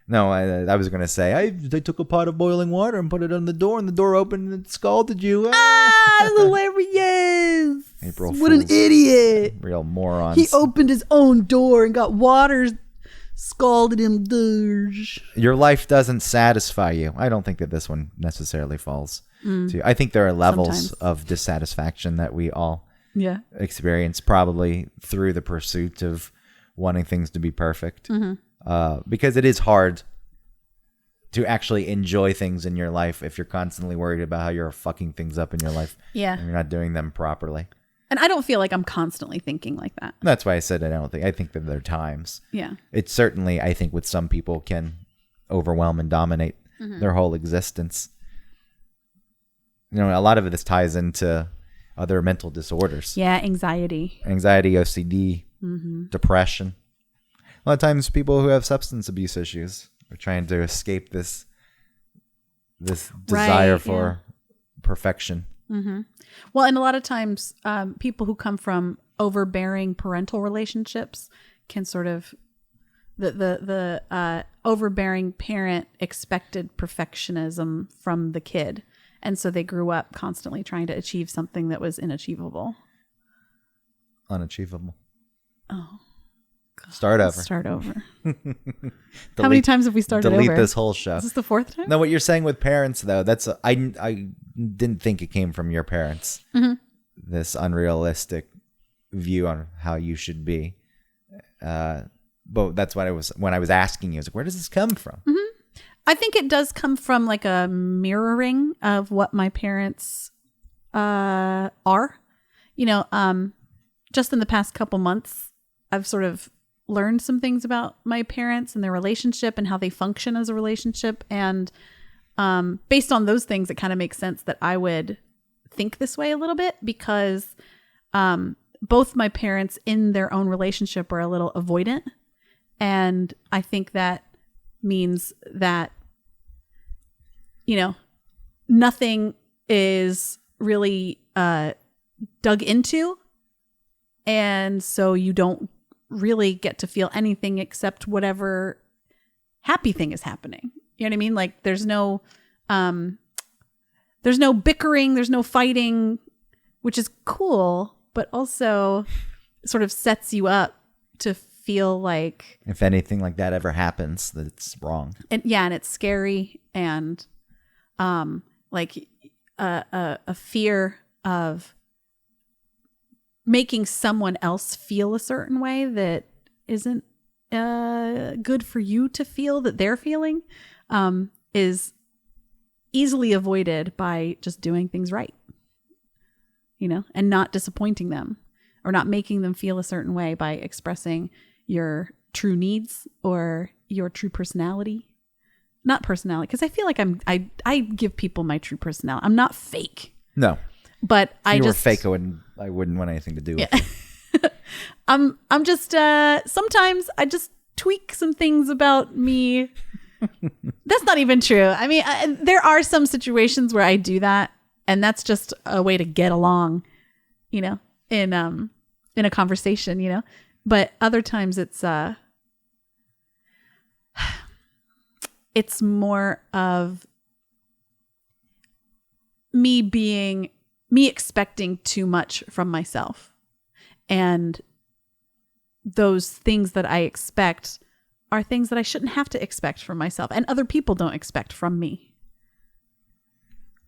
No, I was gonna say they took a pot of boiling water and put it on the door, and the door opened and it scalded you. Hilarious. April What an Fools. idiot. Real morons. He opened his own door and got water scalded him. Your life doesn't satisfy you. I don't think that this one necessarily falls to. I think there are levels Sometimes. of dissatisfaction that we all Yeah. experience, probably through the pursuit of wanting things to be perfect. Because it is hard to actually enjoy things in your life if you're constantly worried about how you're fucking things up in your life. Yeah. And you're not doing them properly. And I don't feel like I'm constantly thinking like that. That's why I said I think that there are times. Yeah. It certainly, I think, with some people can overwhelm and dominate their whole existence. You know, a lot of this ties into other mental disorders. Yeah. Anxiety. Anxiety, OCD, depression. A lot of times people who have substance abuse issues are trying to escape this desire for perfection. Well, and a lot of times people who come from overbearing parental relationships can sort of the overbearing parent expected perfectionism from the kid. And so they grew up constantly trying to achieve something that was inachievable. Unachievable. Oh. Start over. Start over. How many times have we started delete over? this whole show. Is this the fourth time? No, what you're saying with parents, though, that's I didn't think it came from your parents. This unrealistic view on how you should be. But that's what I was when I was asking you. I was like, where does this come from? I think it does come from like a mirroring of what my parents are. You know, just in the past couple months, I've sort of learned some things about my parents and their relationship and how they function as a relationship. And based on those things, it kind of makes sense that I would think this way a little bit because both my parents in their own relationship are a little avoidant. And I think that means that, you know, nothing is really dug into. And so you don't really get to feel anything except whatever happy thing is happening. You know what I mean? Like there's no bickering, there's no fighting, which is cool, but also sort of sets you up to feel like If anything like that ever happens, that it's wrong. and it's scary and like a fear of making someone else feel a certain way that isn't good for you to feel that they're feeling is easily avoided by just doing things right, you know, and not disappointing them or not making them feel a certain way by expressing your true needs or your true personality. Not personality, because I feel like I give people my true personality. I'm not fake. No. But If I you just were fake, I wouldn't want anything to do with it. I'm just sometimes I just tweak some things about me. That's not even true. I mean, there are some situations where I do that, and that's just a way to get along, you know, in a conversation, you know. But other times it's more of me expecting too much from myself. And those things that I expect are things that I shouldn't have to expect from myself, and other people don't expect from me.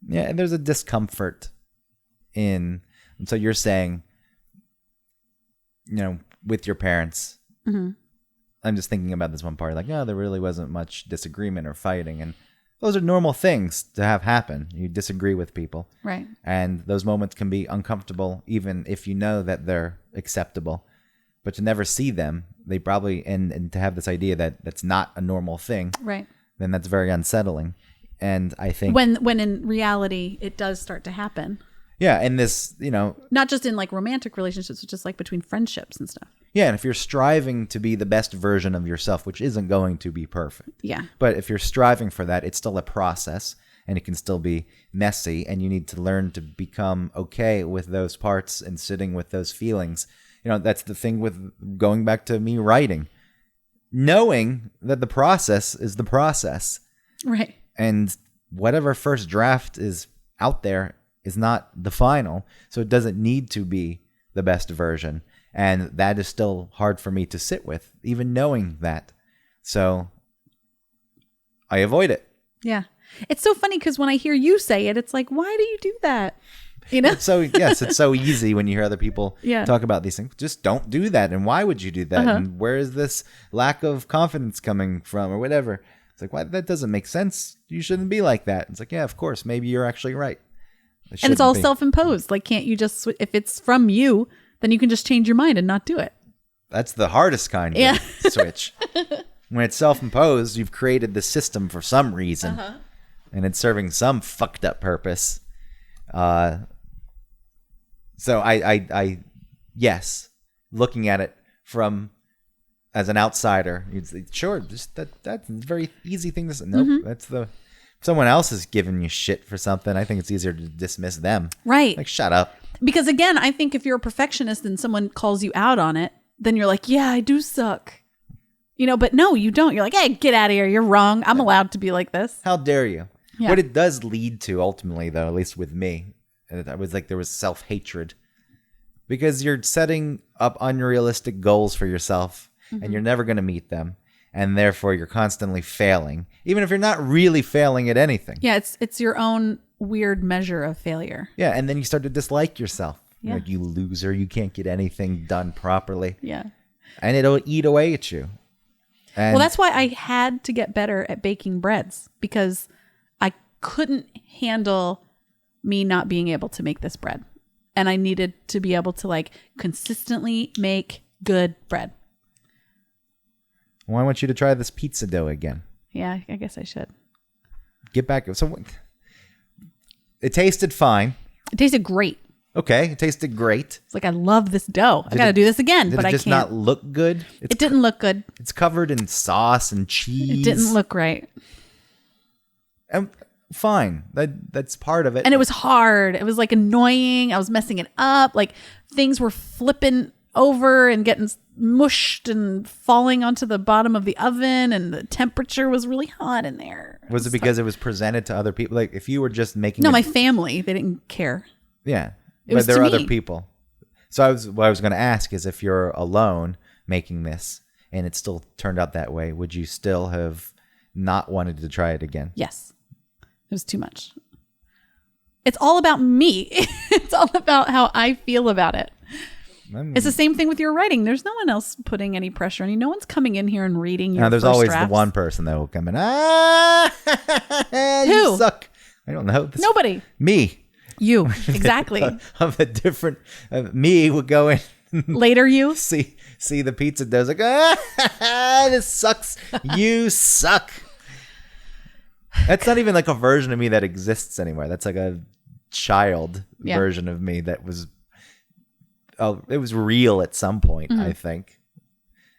Yeah, and there's a discomfort and so you're saying, with your parents, I'm just thinking about this one part, like, there really wasn't much disagreement or fighting, and those are normal things to have happen. You disagree with people. Right. And those moments can be uncomfortable, even if you know that they're acceptable. But to never see them, they probably, and to have this idea that that's not a normal thing, Right. then that's very unsettling. And I think... When in reality, it does start to happen. Yeah, and this, Not just in like romantic relationships, but just like between friendships and stuff. Yeah, and if you're striving to be the best version of yourself, which isn't going to be perfect. Yeah. But if you're striving for that, it's still a process, and it can still be messy, and you need to learn to become okay with those parts and sitting with those feelings. That's the thing with going back to me writing. Knowing that the process is the process. Right. And whatever first draft is out there is not the final, so it doesn't need to be the best version. And that is still hard for me to sit with, even knowing that. So I avoid it. Yeah. It's so funny because when I hear you say it, it's like, why do you do that? It's so easy when you hear other people Yeah. talk about these things. Just don't do that. And why would you do that? And where is this lack of confidence coming from or whatever? It's like, why? That doesn't make sense. You shouldn't be like that. It's like, yeah, of course. Maybe you're actually right. And it's all self-imposed. Like, can't you just, if it's from you, then you can just change your mind and not do it. That's the hardest kind of switch. When it's self-imposed, you've created the system for some reason. And it's serving some fucked up purpose. So I yes, looking at it from as an outsider, you'd say, sure, just that's a very easy thing to say. Nope, that's if someone else is giving you shit for something, I think it's easier to dismiss them. Right. Like, shut up. Because again, I think if you're a perfectionist and someone calls you out on it, then you're like, yeah, I do suck. But no, you don't. You're like, hey, get out of here. You're wrong. I'm allowed to be like this. How dare you? Yeah. What it does lead to ultimately, though, at least with me, I was like, there was self-hatred. Because you're setting up unrealistic goals for yourself, and you're never going to meet them. And therefore, you're constantly failing, even if you're not really failing at anything. Yeah, it's your own weird measure of failure. Yeah, and then you start to dislike yourself. Yeah. Like, you loser, you can't get anything done properly. Yeah. And it'll eat away at you. And Well, that's why I had to get better at baking breads, because I couldn't handle me not being able to make this bread. And I needed to be able to like consistently make good bread. Well, I want you to try this pizza dough again. Yeah, I guess I should. Get back. So it tasted fine. It tasted great. Okay, it tasted great. It's like, I love this dough. I got to do this again, Did but it I just can't. not look good? It didn't look good. It's covered in sauce and cheese. It didn't look right. And fine. That's part of it. And it was hard. It was like annoying. I was messing it up. Like, things were flipping over and getting mushed and falling onto the bottom of the oven, and the temperature was really hot in there. Was it because it was presented to other people? Like, if you were just making No, my family, they didn't care. Yeah. It was but there to are other me. people. So what I was going to ask is, if you're alone making this and it still turned out that way, would you still have not wanted to try it again? Yes. It was too much. It's all about me. It's all about how I feel about it. It's the same thing with your writing. There's no one else putting any pressure on you. No one's coming in here and reading your Now, there's first always drafts. the one person that will come in. Who? You suck. I don't know. Nobody. Me. You. Exactly. Of a different me would go in. Later you. see the pizza dough, like, this sucks. You suck. That's not even like a version of me that exists anymore. That's like a child version of me that was. Oh, it was real at some point. I think.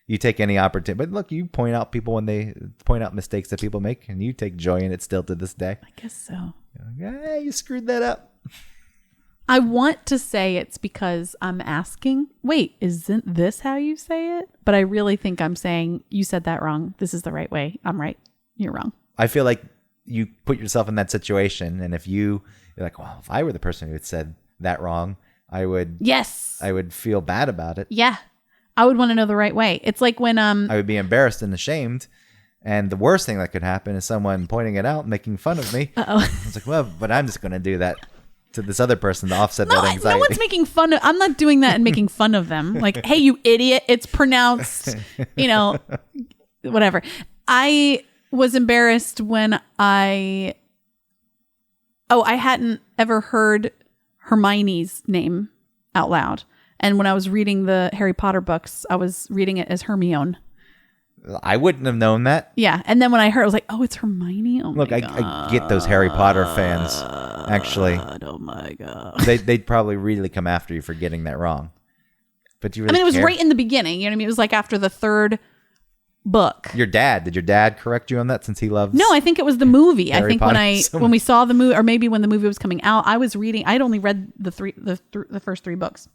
You take any opportunity, but look, you point out people when they point out mistakes that people make, and you take joy in it still to this day. I guess so. You're like, you screwed that up. I want to say it's because I'm asking, wait, isn't this how you say it? But I really think I'm saying, you said that wrong. This is the right way. I'm right. You're wrong. I feel like you put yourself in that situation, and if you're like, well, if I were the person who had said that wrong, I would feel bad about it. Yeah. I would want to know the right way. It's like when I would be embarrassed and ashamed. And the worst thing that could happen is someone pointing it out, making fun of me. Uh-oh. It's like, well, but I'm just going to do that to this other person to offset that anxiety. No one's making fun of. I'm not doing that and making fun of them. Like, hey, you idiot! It's pronounced, whatever. I was embarrassed when I hadn't ever heard Hermione's name out loud, and when I was reading the Harry Potter books, I was reading it as Hermione. I wouldn't have known that. Yeah, and then when I heard, I was like, "Oh, it's Hermione." Oh Look, my I get those Harry Potter fans. Actually, oh my god, they'd probably really come after you for getting that wrong. But do you really it was care? right in the beginning. You know what I mean? It was like after the third book. Did your dad correct you on that since he loves? No, I think it was the movie. Harry I think Potter when we saw the movie, or maybe when the movie was coming out, I was reading. I'd only read the first 3 books.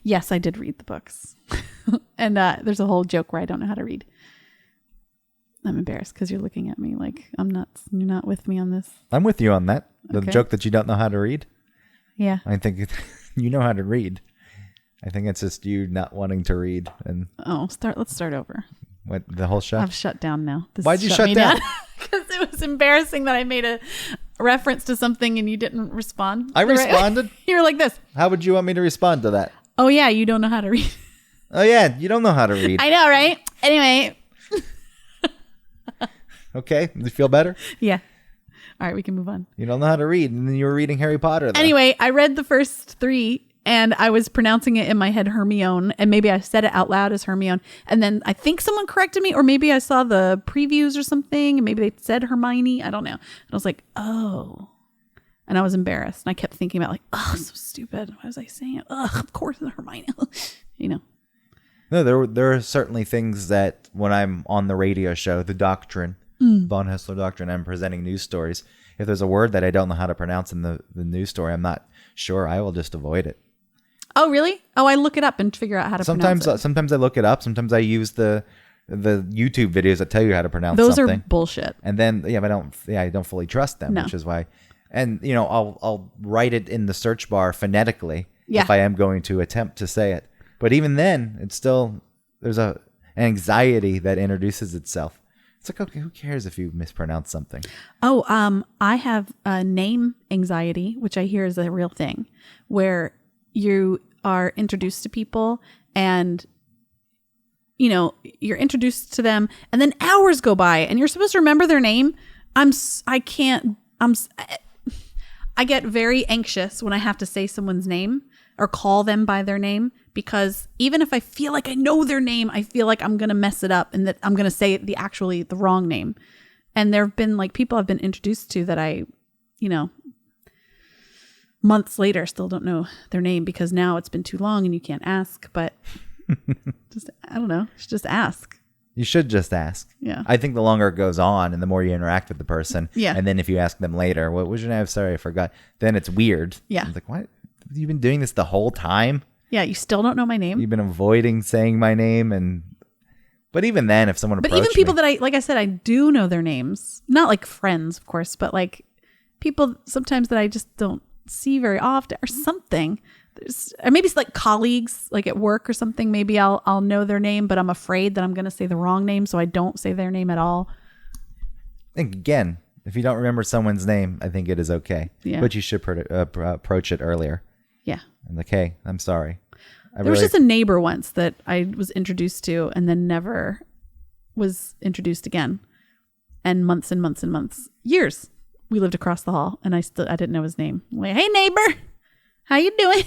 Yes, I did read the books, and there's a whole joke where I don't know how to read. I'm embarrassed because you're looking at me like you're not with me on this. I'm with you on that. The Okay. joke that you don't know how to read. Yeah. I think you know how to read. I think it's just you not wanting to read. And Let's start over. what, the whole show? I've shut down now. Why'd you shut down? Because it was embarrassing that I made a reference to something and you didn't respond. I responded. You were like this. How would you want me to respond to that? Oh yeah, you don't know how to read. Oh yeah, you don't know how to read. I know, right? Anyway. Okay, do you feel better? Yeah. All right, we can move on. You don't know how to read, and then you were reading Harry Potter. Though. Anyway, I read the first 3 and I was pronouncing it in my head Hermione, and maybe I said it out loud as Hermione, and then I think someone corrected me, or maybe I saw the previews or something and maybe they said Hermione. I don't know. And I was like, oh. And I was embarrassed. And I kept thinking about like, oh, so stupid. Why was I saying it? Ugh, of course it's Hermione. No, there are certainly things that when I'm on the radio show, the Doctrine, Von Hessler Doctrine, I'm presenting news stories. If there's a word that I don't know how to pronounce in the news story, I'm not sure. I will just avoid it. Oh, really? Oh, I look it up and figure out how to pronounce it. Sometimes I look it up. Sometimes I use the YouTube videos that tell you how to pronounce Those something. are bullshit. And then I don't fully trust them, No. which is why. And I'll write it in the search bar phonetically if I am going to attempt to say it. But even then, it's still there's an anxiety that introduces itself. It's like, okay, who cares if you mispronounce something? Oh, I have name anxiety, which I hear is a real thing, where you are introduced to people and you're introduced to them and then hours go by and you're supposed to remember their name. I get very anxious when I have to say someone's name or call them by their name, because even if I feel like I know their name, I feel like I'm going to mess it up and that I'm going to say the wrong name. And there have been like people I've been introduced to that I, months later still don't know their name because now it's been too long and you can't ask, but I don't know. Just ask. You should just ask. Yeah. I think the longer it goes on and the more you interact with the person. Yeah. And then if you ask them later, what was your name? Sorry, I forgot. Then it's weird. Yeah. It's like, what? You've been doing this the whole time? Yeah. You still don't know my name. You've been avoiding saying my name. But even then, if someone approached me. But even people that like I said, I do know their names. Not like friends, of course, but like people sometimes that I just don't see very often or something. Or maybe it's like colleagues, like at work or something. Maybe I'll know their name, but I'm afraid that I'm going to say the wrong name, so I don't say their name at all. And again, if you don't remember someone's name, I think it is okay. Yeah. But you should approach it earlier. Yeah. And like, hey, I'm sorry. There was just a neighbor once that I was introduced to and then never was introduced again. And months and months and months, years, we lived across the hall and I didn't know his name. I'm like, hey neighbor, how you doing?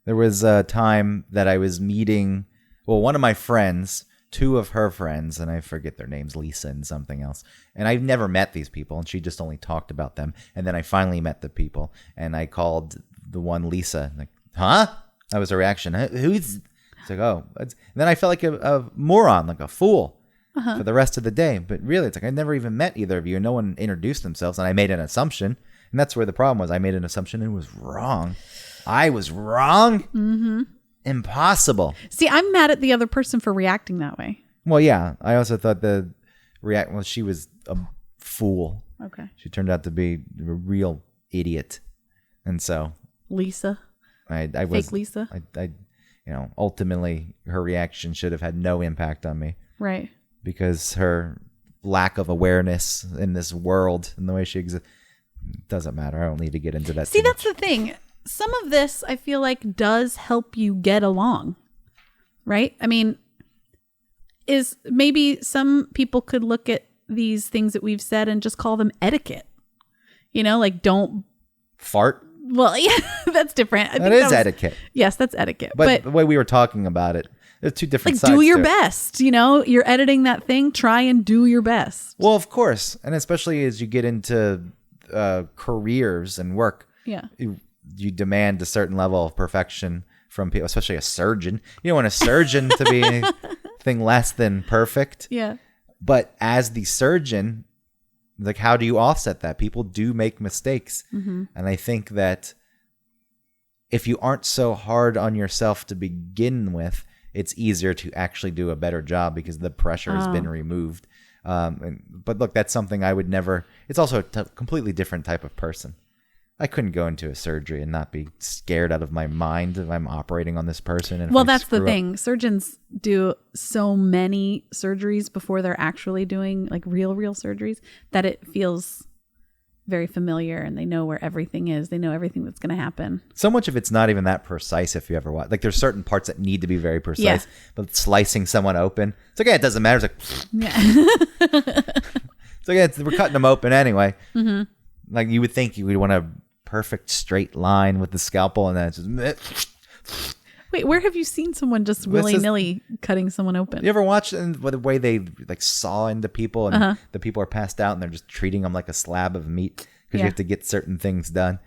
There was a time that I was meeting, one of my friends, 2 of her friends, and I forget their names, Lisa and something else. And I've never met these people, and she just only talked about them. And then I finally met the people, and I called the one Lisa, like, huh? That was her reaction. Who's? It's like, oh. And then I felt like a moron, like a fool for the rest of the day. But really, it's like I never even met either of you, and no one introduced themselves, and I made an assumption. And that's where the problem was. I made an assumption and it was wrong. I was wrong? Mm-hmm. Impossible. See, I'm mad at the other person for reacting that way. Well, yeah. I also thought she was a fool. Okay. She turned out to be a real idiot. And so Lisa. I Fake Lisa. I ultimately her reaction should have had no impact on me. Right. Because her lack of awareness in this world and the way she exists doesn't matter. I don't need to get into that. See, that's the thing. Some of this I feel like does help you get along. Right? I mean, is maybe some people could look at these things that we've said and just call them etiquette. Like don't fart. Well, yeah, that's different. That is etiquette. Yes, that's etiquette. But the way we were talking about it, there's two different sides. Do your best. You're editing that thing. Try and do your best. Well, of course. And especially as you get into careers and work, yeah, you demand a certain level of perfection from people, especially a surgeon. You don't want a surgeon to be anything less than perfect. Yeah. But as the surgeon, like, how do you offset that? People do make mistakes. Mm-hmm. And I think that if you aren't so hard on yourself to begin with, it's easier to actually do a better job because the pressure has been removed. But look, that's something I would never. It's also a completely different type of person. I couldn't go into a surgery and not be scared out of my mind if I'm operating on this person. And well, that's the thing. Surgeons do so many surgeries before they're actually doing like real surgeries that it feels very familiar, and they know where everything is. They know everything that's going to happen. So much of it's not even that precise if you ever watch. Like, there's certain parts that need to be very precise, but slicing someone open, it's like, yeah, it doesn't matter. It's like, yeah. So yeah, we're cutting them open anyway. Mm-hmm. Like, you would think you would want a perfect straight line with the scalpel, and then it's just. Wait, where have you seen someone just willy-nilly cutting someone open? You ever watch the way they like saw into people, and the people are passed out and they're just treating them like a slab of meat because you have to get certain things done?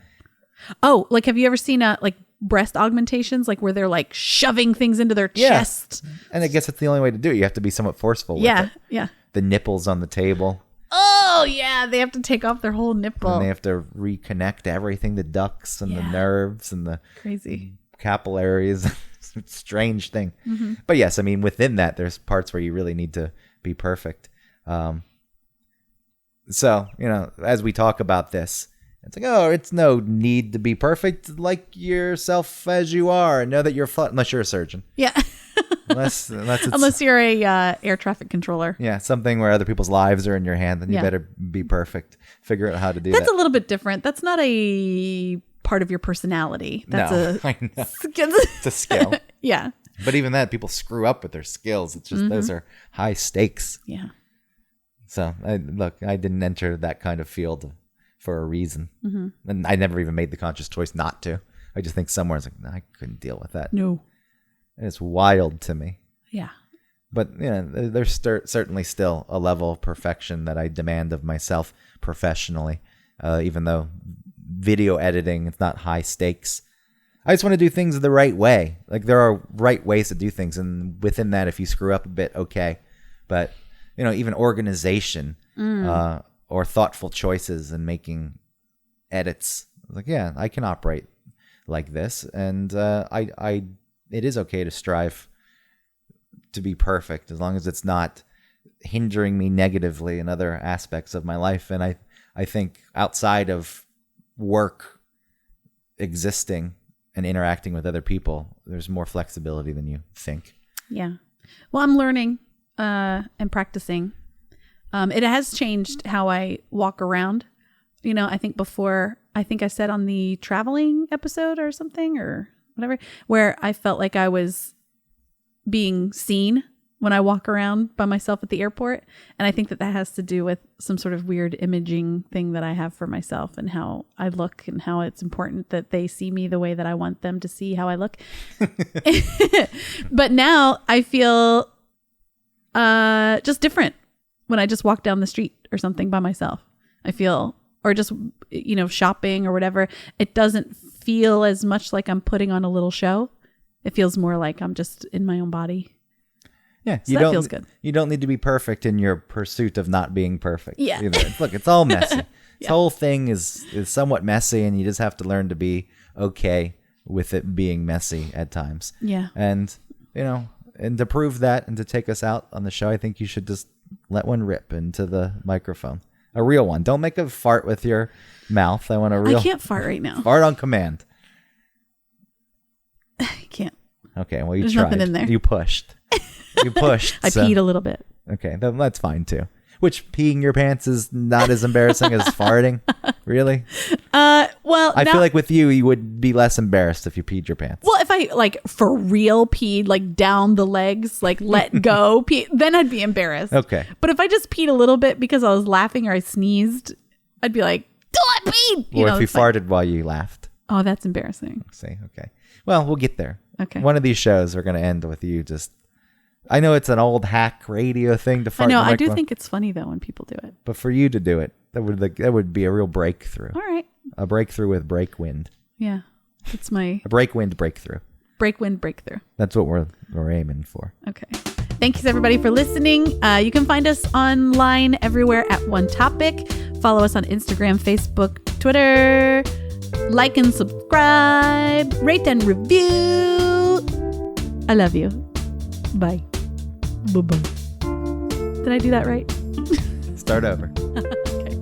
Oh, like, have you ever seen like breast augmentations, like where they're like shoving things into their chest? And I guess that's the only way to do it. You have to be somewhat forceful with it. Yeah. The nipples on the table. Oh, yeah. They have to take off their whole nipple. And they have to reconnect everything, the ducts and the nerves and the crazy capillaries. It's a strange thing. Mm-hmm. But yes, I mean, within that, there's parts where you really need to be perfect. So, as we talk about this, it's like, oh, it's no need to be perfect. Like yourself as you are, and know that you're unless you're a surgeon. Yeah. Unless you're a air traffic controller. Yeah, something where other people's lives are in your hand, then you better be perfect. Figure out how to do that. That's a little bit different. That's not a part of your personality. That's I know. It's a skill. Yeah. But even that, people screw up with their skills. It's just those are high stakes. Yeah. So, I didn't enter that kind of field for a reason. Mm-hmm. And I never even made the conscious choice not to. I just think somewhere it's like, no, I couldn't deal with that. No. And it's wild to me. Yeah. But there's certainly still a level of perfection that I demand of myself professionally, even though video editing, it's not high stakes. I just want to do things the right way. Like, there are right ways to do things, and within that, if you screw up a bit, okay. But even organization or thoughtful choices and making edits, like, yeah, I can operate like this, and it is okay to strive to be perfect as long as it's not hindering me negatively in other aspects of my life. And I think outside of work, existing and interacting with other people, there's more flexibility than you think. Yeah. Well, I'm learning and practicing. It has changed how I walk around. I think before, I said on the traveling episode or something or whatever, where I felt like I was being seen when I walk around by myself at the airport. And I think that has to do with some sort of weird imaging thing that I have for myself and how I look and how it's important that they see me the way that I want them to see how I look. But now I feel just different when I just walk down the street or something by myself. I feel, or just, shopping or whatever. It doesn't feel as much like I'm putting on a little show. It feels more like I'm just in my own body. Yeah, so feels good. You don't need to be perfect in your pursuit of not being perfect. Yeah. Look, it's all messy. This whole thing is somewhat messy, and you just have to learn to be okay with it being messy at times. Yeah. And, and to prove that and to take us out on the show, I think you should just let one rip into the microphone. A real one. Don't make a fart with your mouth. I want a real... I can't fart right now. Fart on command. I can't. Okay, well, you There's tried. nothing in there. You pushed. You pushed. I peed a little bit. Okay, that's fine too. Which peeing your pants is not as embarrassing as farting. Really? Well, I feel like with you would be less embarrassed if you peed your pants. Well, if I for real peed down the legs, let go, pee, then I'd be embarrassed. Okay. But if I just peed a little bit because I was laughing or I sneezed, I'd be like, "Do I peed?" Or if you farted while you laughed. Oh, that's embarrassing. See, okay. Well, we'll get there. Okay. One of these shows, we're going to end with you just... I know it's an old hack radio thing to fart. I know. in the I do microphone, think it's funny though when people do it. but for you to do it, that would be a real breakthrough. All right. A breakthrough with breakwind. Yeah, it's my A breakwind breakthrough. breakwind breakthrough. That's what we're aiming for. Okay. Thanks everybody for listening. You can find us online everywhere at One Topic. Follow us on Instagram, Facebook, Twitter. Like and subscribe. Rate and review. I love you. Bye. Bye-bye. Did I do that right? Start over. Okay.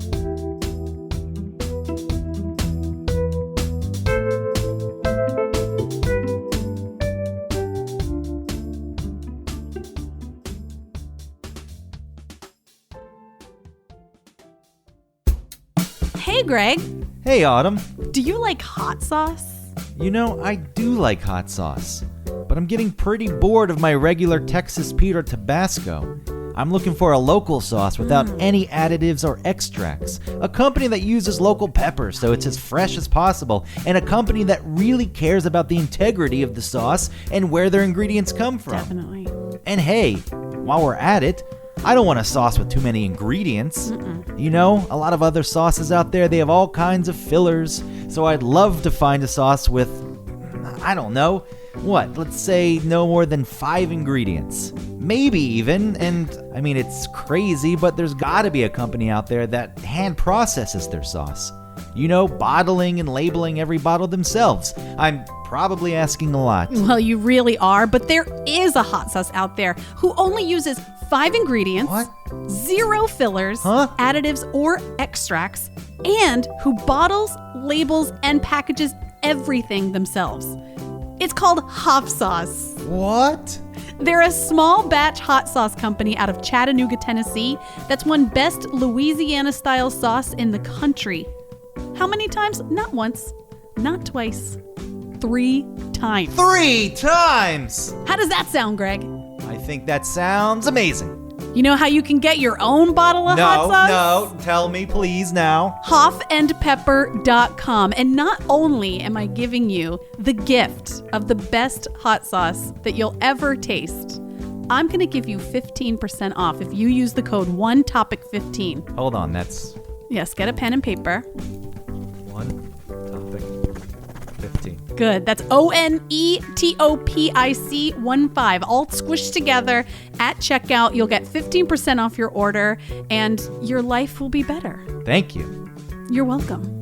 Hey, Greg. Hey, Autumn. Do you like hot sauce? I do like hot sauce, but I'm getting pretty bored of my regular Texas Pete or Tabasco. I'm looking for a local sauce without any additives or extracts. A company that uses local peppers so it's as fresh as possible, and a company that really cares about the integrity of the sauce and where their ingredients come from. Definitely. And hey, while we're at it, I don't want a sauce with too many ingredients. A lot of other sauces out there, they have all kinds of fillers. So I'd love to find a sauce with, I don't know, let's say no more than 5 ingredients. Maybe even, and I mean, it's crazy, but there's gotta be a company out there that hand processes their sauce. Bottling and labeling every bottle themselves. I'm probably asking a lot. Well, you really are, but there is a hot sauce out there who only uses 5 ingredients, What? 0 fillers, additives, or extracts, and who bottles, labels, and packages everything themselves. It's called Hop Sauce. What? They're a small batch hot sauce company out of Chattanooga, Tennessee that's won Best Louisiana-style sauce in the country. How many times? Not once, not twice, 3 times. 3 times! How does that sound, Greg? I think that sounds amazing. You know how you can get your own bottle of hot sauce? No, tell me please now. Hoffandpepper.com. And not only am I giving you the gift of the best hot sauce that you'll ever taste, I'm going to give you 15% off if you use the code ONETOPIC15. Hold on, that's Yes, get a pen and paper. 1 topic 15. Good. That's ONETOPIC 15, all squished together at checkout. You'll get 15% off your order and your life will be better. Thank you. You're welcome.